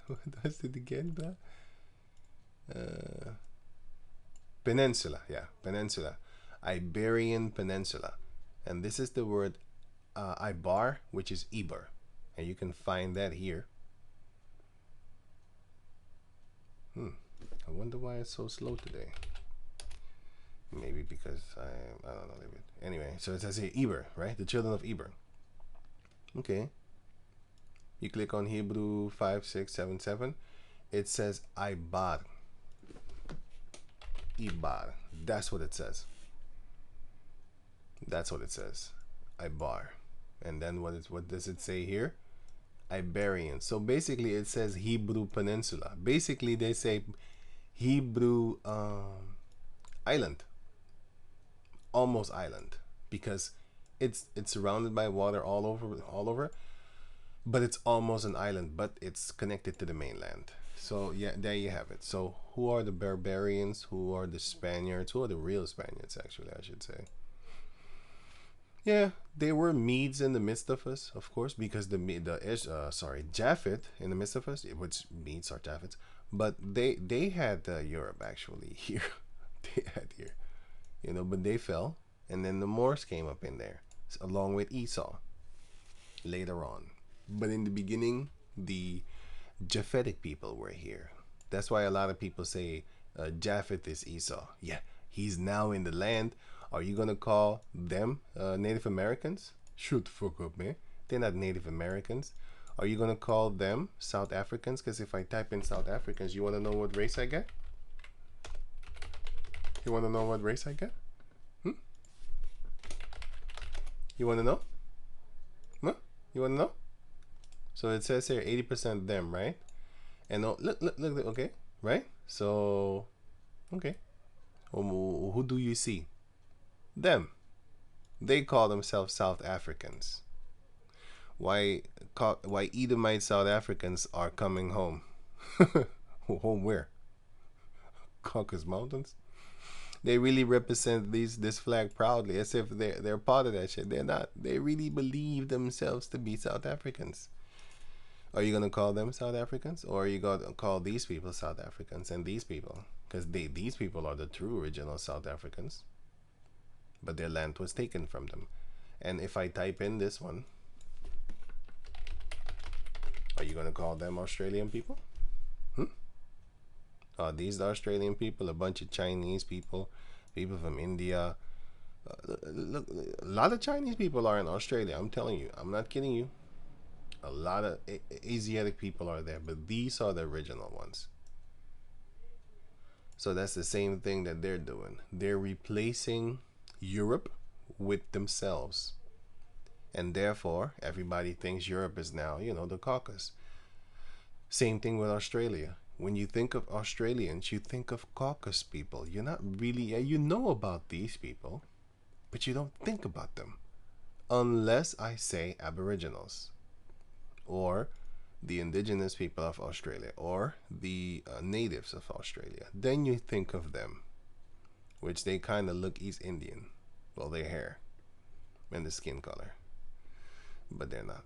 What was it again, bro? Peninsula, yeah, peninsula. Iberian Peninsula. And this is the word Ibar, which is Eber. And you can find that here. I wonder why it's so slow today. Maybe because I don't know. Anyway, so it says here Eber, right? The children of Eber. Okay. You click on Hebrew 5677. It says Ibar. Ibar. That's what it says. That's what it says. Ibar. And then what does it say here? Iberian. So basically it says Hebrew Peninsula. Basically they say Hebrew island. Almost island, because it's surrounded by water all over, but it's almost an island, but it's connected to the mainland. So yeah, there you have it. So who are the barbarians? Who are the Spaniards? Who are the real Spaniards, actually, I should say? Yeah, they were Medes in the midst of us, of course, because Japhet in the midst of us, which Medes are Japhets, but they had Europe actually here. They had here, you know, but they fell, and then the Moors came up in there along with Esau later on. But in the beginning, the Japhetic people were here. That's why a lot of people say Japheth is Esau. Yeah, he's now in the land. Are you gonna call them Native Americans? Shoot, fuck up, man. They're not Native Americans. Are you gonna call them South Africans? Because if I type in South Africans, you wanna know what race I get? You wanna know what race I get? You wanna know? Huh? You wanna know? So it says here 80% them, right? And look, okay, right? So, okay. Who do you see? Them. They call themselves South Africans. Why Edomite South Africans are coming home? Home where? Caucasus Mountains? They really represent this flag proudly, as if they're part of that shit. They're not. They really believe themselves to be South Africans. Are you gonna call them South Africans, or are you gonna call these people South Africans and these people? Because these people are the true original South Africans, but their land was taken from them. And if I type in this one, are you gonna call them Australian people? These are Australian people, a bunch of Chinese people, people from India. Look, a lot of Chinese people are in Australia. I'm telling you, I'm not kidding you. A lot of Asiatic people are there, but these are the original ones. So that's the same thing that they're doing. They're replacing Europe with themselves. And therefore, everybody thinks Europe is now, you know, the Caucasus. Same thing with Australia. When you think of Australians, you think of Caucasus people. You're not really, you know about these people, but you don't think about them. Unless I say Aboriginals, or the indigenous people of Australia, or the natives of Australia. Then you think of them, which they kind of look East Indian. Well, their hair and the skin color, but they're not.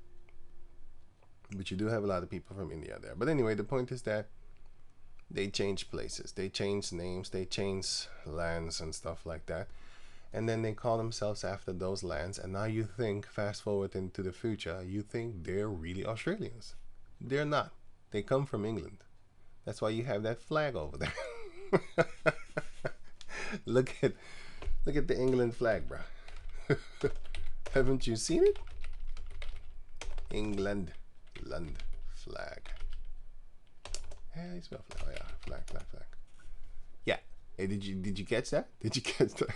But you do have a lot of people from India there. But anyway, the point is that they change places, they change names, they change lands and stuff like that, and then they call themselves after those lands. And now you think, fast forward into the future, you think they're really Australians. They're not. They come from England. That's why you have that flag over there. look at the England flag, bro. Haven't you seen it? England flag. Hey, I spell flag. Oh yeah, flag. Yeah. Hey, did you catch that? Did you catch that?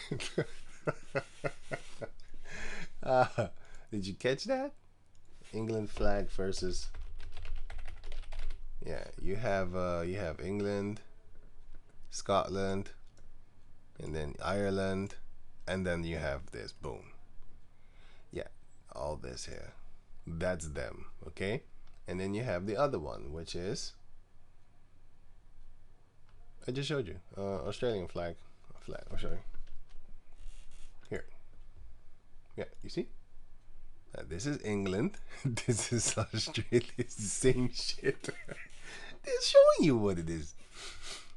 Did you catch that? England flag versus. Yeah, you have England, Scotland, and then Ireland, and then you have this. Boom. Yeah, all this here. That's them. Okay, and then you have the other one, which is. I just showed you Australian flag. Oh, sorry. Yeah, you see? This is England. This is Australia. It's the same shit. They're showing you what it is.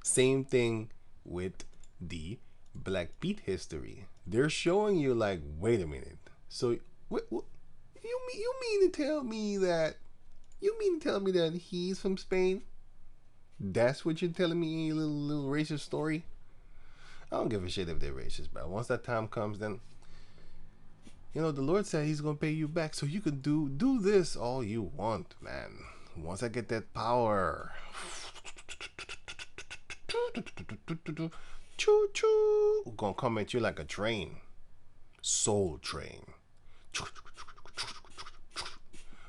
Same thing with the Black Pete history. They're showing you like, wait a minute. So, what, you mean to tell me that? You mean to tell me that he's from Spain? That's what you're telling me, a little racist story? I don't give a shit if they're racist, but once that time comes, then the Lord said He's gonna pay you back, so you can do this all you want, man. Once I get that power, choo choo, we're gonna come at you like a train, soul train.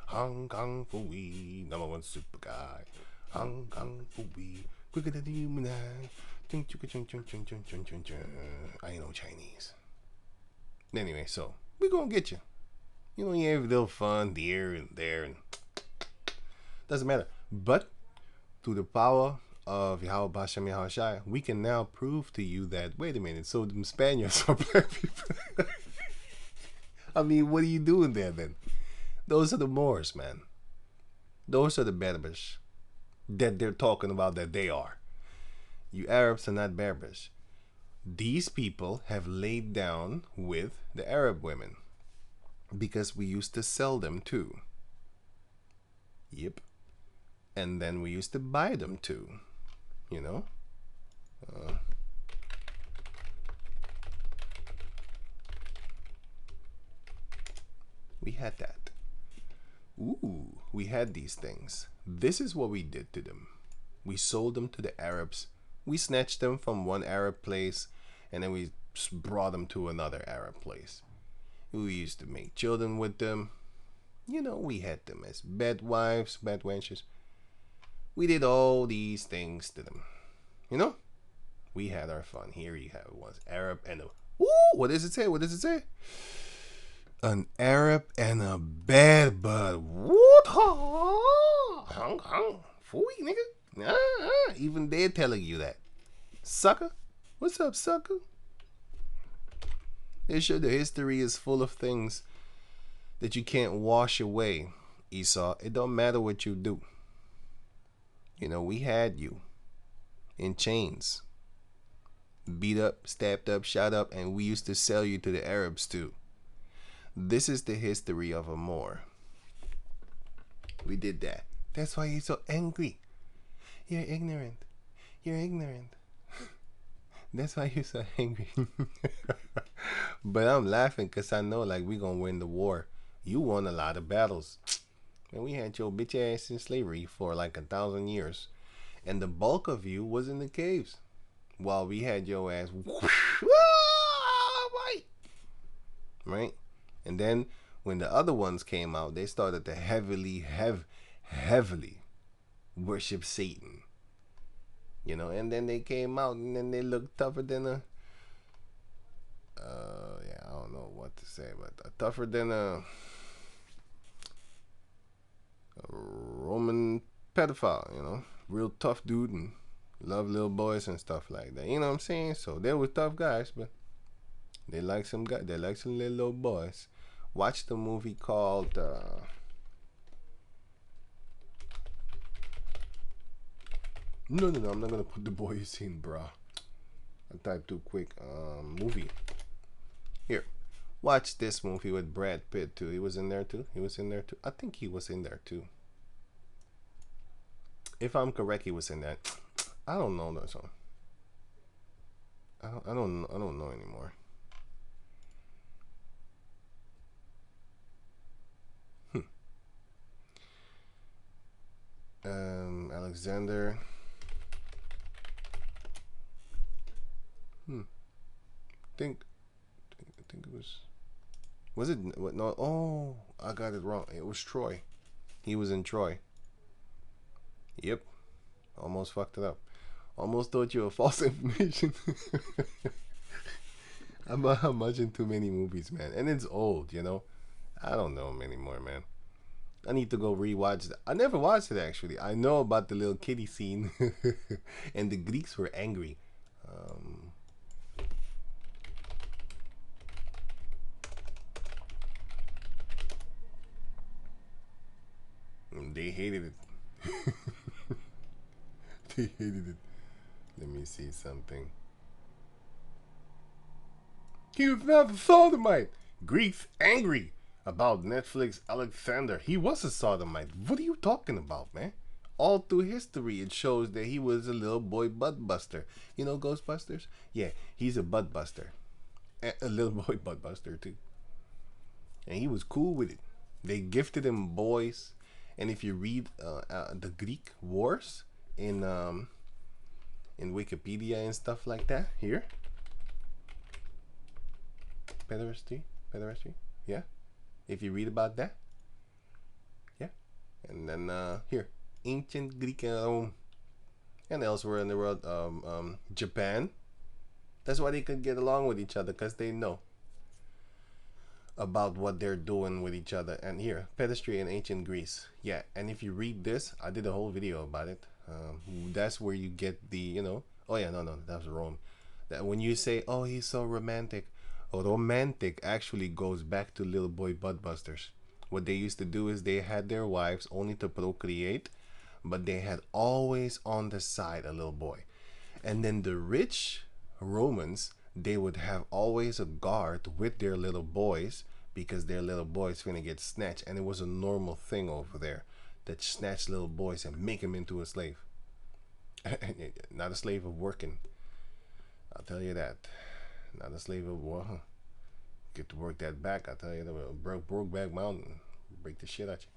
Hong Kong for we, #1 super guy. Hong Kong for we, quicker than the human eye. I ain't no Chinese. Anyway, so we gonna get you. You have a little fun here and there, and doesn't matter. But through the power of Yahweh Bashem Yahushai, we can now prove to you that, wait a minute, so them Spaniards are black people. I mean, what are you doing there then? Those are the Moors, man. Those are the Berbers that they're talking about that they are. You Arabs are not Berbers. These people have laid down with the Arab women because we used to sell them too. Yep. And then we used to buy them too. We had that. Ooh, we had these things. This is what we did to them. We sold them to the Arabs. We snatched them from one Arab place, and then we brought them to another Arab place. We used to make children with them. We had them as bed wives, bed wenches. We did all these things to them. We had our fun. Here you have it was Arab and a... Ooh, what does it say? What does it say? An Arab and a Berber. What? Hung. Fooey, nigga. Even they're telling you that. Sucker? What's up, sucker? They show the history is full of things that you can't wash away, Esau. It don't matter what you do. We had you in chains, beat up, stabbed up, shot up, and we used to sell you to the Arabs too. This is the history of a Moor. We did that. That's why you're so angry. You're ignorant. That's why you're so angry. But I'm laughing because I know like we're going to win the war. You won a lot of battles. And we had your bitch ass in slavery for like 1,000 years. And the bulk of you was in the caves. While we had your ass... Right? And then when the other ones came out, they started to heavily worship Satan. And then they came out and then they looked tougher than a... I don't know what to say, but tougher than a Roman pedophile, real tough dude and love little boys and stuff like that. You know what I'm saying? So they were tough guys, but they like some guys. They like some little boys. Watch the movie called No, I'm not gonna put the boy you seen, bro. I typed too quick. Movie. Here. Watch this movie with Brad Pitt too. He was in there too. I think he was in there too. If I'm correct, he was in that. I don't know that song. I don't know anymore. Alexander. I think it was it what? No, oh, I got it wrong. It was Troy. He was in Troy. Yep. Almost fucked it up. Almost thought you were false information. I'm watching too many movies, man, and it's old. I don't know them anymore, man. I need to go rewatch that. I never watched it actually. I know about the little kitty scene, and the Greeks were angry. They hated it. They hated it. Let me see something. He was not a sodomite. Greeks angry about Netflix Alexander. He was a sodomite. What are you talking about, man? All through history, it shows that he was a little boy butt buster. You know Ghostbusters? Yeah, he's a butt buster. A little boy butt buster, too. And he was cool with it. They gifted him boys. And if you read the Greek wars in Wikipedia and stuff like that, here. Pederasty? Yeah. If you read about that. Yeah. And then here. Ancient Greek and Rome. And elsewhere in the world. Japan. That's why they could get along with each other, because they know about what they're doing with each other. And here, pedestry in ancient Greece. Yeah, and if you read this, I did a whole video about it. That's where you get the, you know, oh yeah, no, that was Rome. That when you say, oh, he's so romantic, romantic actually goes back to little boy buttbusters. What they used to do is they had their wives only to procreate, but they had always on the side a little boy. And then the rich Romans, they would have always a guard with their little boys, because their little boys finna get snatched. And it was a normal thing over there, that snatch little boys and make him into a slave. Not a slave of working, I'll tell you that. Not a slave of, well, get to work that back, I'll tell you that. Broke back mountain, break the shit at you.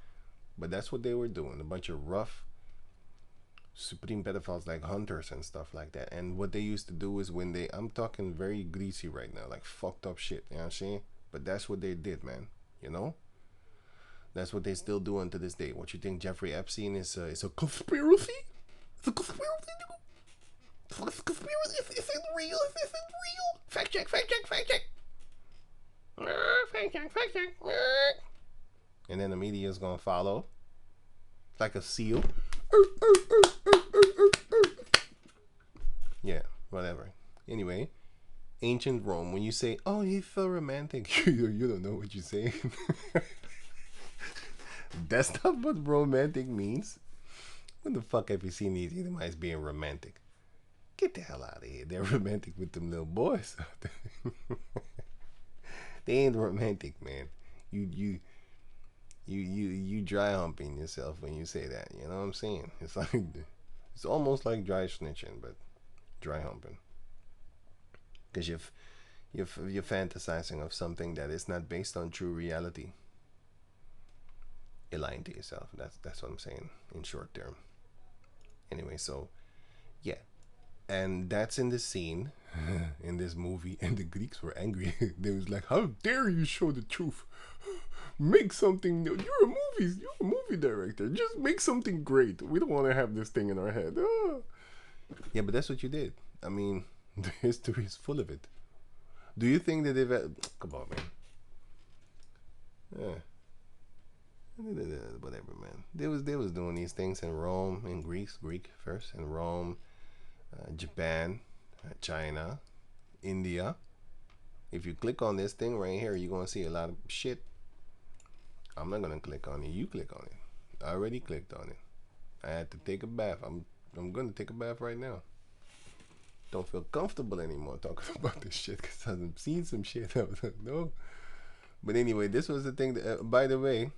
But that's what they were doing, a bunch of rough supreme pedophiles, like hunters and stuff like that. And what they used to do is when they, I'm talking very greasy right now, like fucked up shit, you know what I'm saying? But that's what they did, man, you know? That's what they still doing to this day. What you think Jeffrey Epstein is a conspiracy? It's a conspiracy? It's a conspiracy? Is it real? Is it real? Fact check. Fact check. And then the media is gonna follow like a seal. Yeah, whatever. Anyway, ancient Rome, when you say, oh, he's so romantic, you don't know what you're saying. That's not what romantic means. When the fuck have you seen these Edomites being romantic? Get the hell out of here. They're romantic with them little boys out there. They ain't romantic, man. You dry humping yourself when you say that. You know what I'm saying? It's like, it's almost like dry snitching, but dry humping. Because you're fantasizing of something that is not based on true reality. You're lying to yourself. That's what I'm saying in short term. Anyway, so yeah, and that's in the scene in this movie, and the Greeks were angry. They was like, "How dare you show the truth? Make something new. You're a movie director. Just make something great. We don't want to have this thing in our head." Oh. Yeah, but that's what you did. I mean, the history is full of it. Do you think that they've come on, man? Yeah. Whatever, man. They was doing these things in Rome, in Greek first, in Rome, Japan, China, India. If you click on this thing right here, you're gonna see a lot of shit. I'm not gonna click on it. You click on it. I already clicked on it. I had to take a bath. I'm gonna take a bath right now. Don't feel comfortable anymore talking about this shit because I've seen some shit. I was like, no. But anyway, this was the thing that, by the way,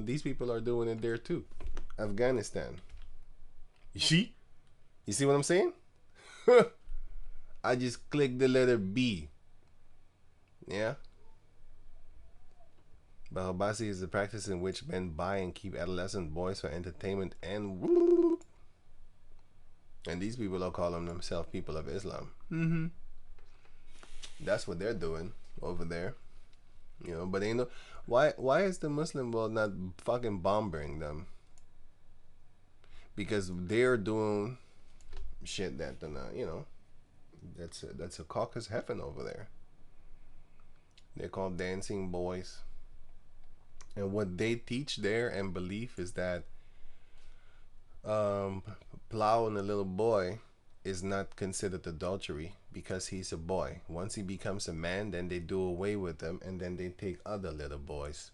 these people are doing it there too. Afghanistan. You see? You see what I'm saying? I just clicked the letter B. Yeah? Bahabasi is the practice in which men buy and keep adolescent boys for entertainment and these people are calling themselves people of Islam. Mm-hmm. That's what they're doing over there. You know, but they know why is the Muslim world not fucking bombing them? Because they're doing shit that they're not, you know, that's a caucus heaven over there. They're called dancing boys. And what they teach there and believe is that plowing a little boy is not considered adultery because he's a boy. Once he becomes a man, then they do away with him and then they take other little boys.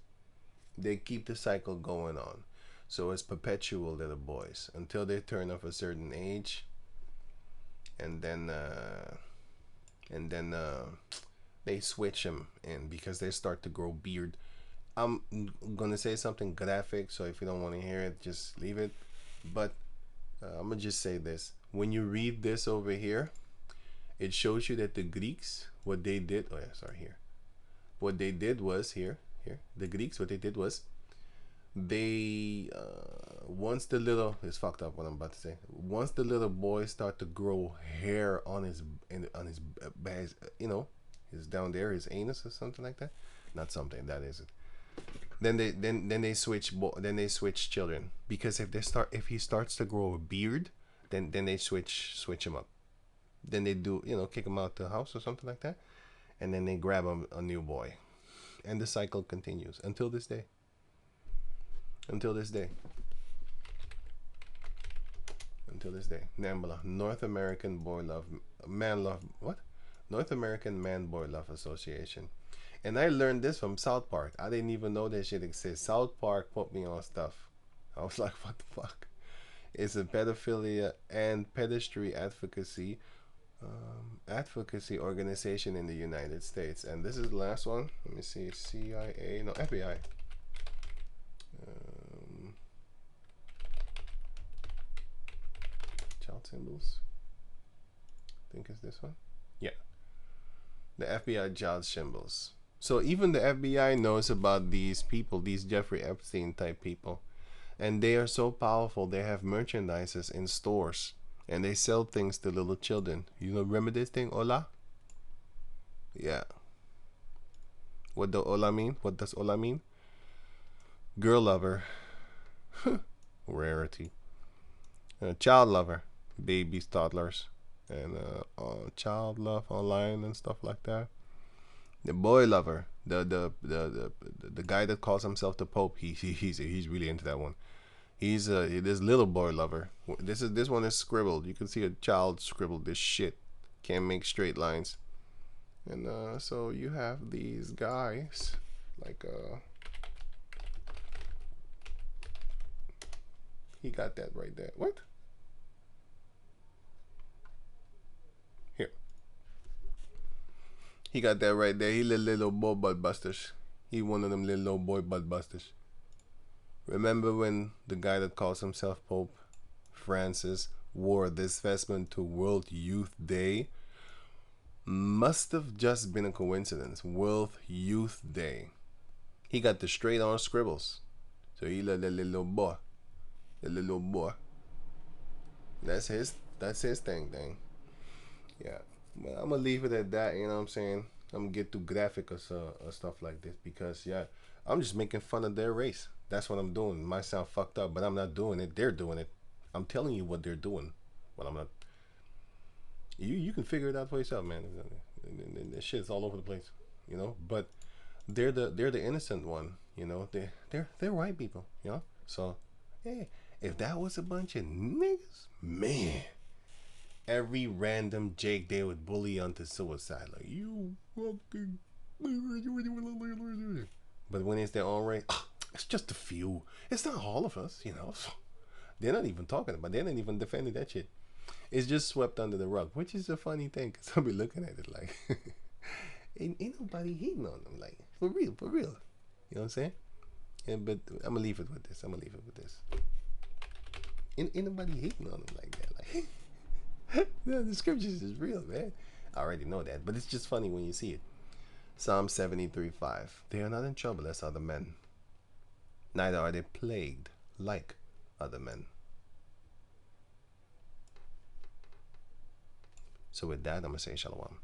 They keep the cycle going on. So it's perpetual little boys until they turn of a certain age, and then they switch them in because they start to grow beard. I'm gonna say something graphic, so if you don't want to hear it, just leave it. But I'm gonna just say this: when you read this over here, it shows you that the Greeks, what they did. Oh yeah, sorry, here. What they did was here. The Greeks, what they did was, they once the little, it's fucked up what I'm about to say. Once the little boy start to grow hair on his bags, you know, his down there, his anus or something like that. Not something that isn't. Then they switch children, because if he starts to grow a beard, then they switch him up. Then they do, you know, kick him out the house or something like that, and then they grab a new boy, and the cycle continues until this day. Until this day. NAMBLA, North American Boy Love Man Love what? North American Man Boy Love Association. And I learned this from South Park. I didn't even know that shit exists. South Park put me on stuff. I was like, what the fuck? It's a pedophilia and pedestry advocacy organization in the United States. And this is the last one. Let me see. CIA, no, FBI. Child symbols. I think it's this one. Yeah. The FBI child symbols. So even the FBI knows about these people, these Jeffrey Epstein type people. And they are so powerful, they have merchandises in stores. And they sell things to little children. You know, remember this thing, Ola? Yeah. What does Ola mean? What does Ola mean? Girl lover. Rarity. Child lover. Babies, toddlers. And child love online and stuff like that. The boy lover, the guy that calls himself the Pope, he's really into that one. He's this little boy lover. This one is scribbled. You can see a child scribbled this shit. Can't make straight lines. And so you have these guys like he got that right there. What? He got that right there. He little boy butt busters. He one of them little boy butt busters. Remember when the guy that calls himself Pope Francis wore this vestment to World Youth Day? Must have just been a coincidence. World Youth Day. He got the straight on scribbles. So he little boy. The little boy. That's his thing. Yeah. But I'm gonna leave it at that, you know what I'm saying? I'm gonna get too graphic or stuff like this because, yeah, I'm just making fun of their race. That's what I'm doing. It might sound fucked up, but I'm not doing it. They're doing it. I'm telling you what they're doing. Well, I'm not. You can figure it out for yourself, man. The shit's all over the place, you know. But they're the innocent one, you know. They're white people, you know. So, hey, if that was a bunch of niggas, man. Every random Jake they would bully onto suicide. Like, you fucking. But when it's their own race, it's just a few. It's not all of us, you know. So they're not even talking about it. They're not even defending that shit. It's just swept under the rug, which is a funny thing because I'll be looking at it like, ain't nobody hating on them. Like, for real. You know what I'm saying? Yeah, but I'm going to leave it with this. Ain't nobody hating on them like that. Like, no, the scriptures is real, man. I already know that, but it's just funny when you see it. Psalm 73:5. They are not in trouble as other men, neither are they plagued like other men. So with that, I'm going to say shalom.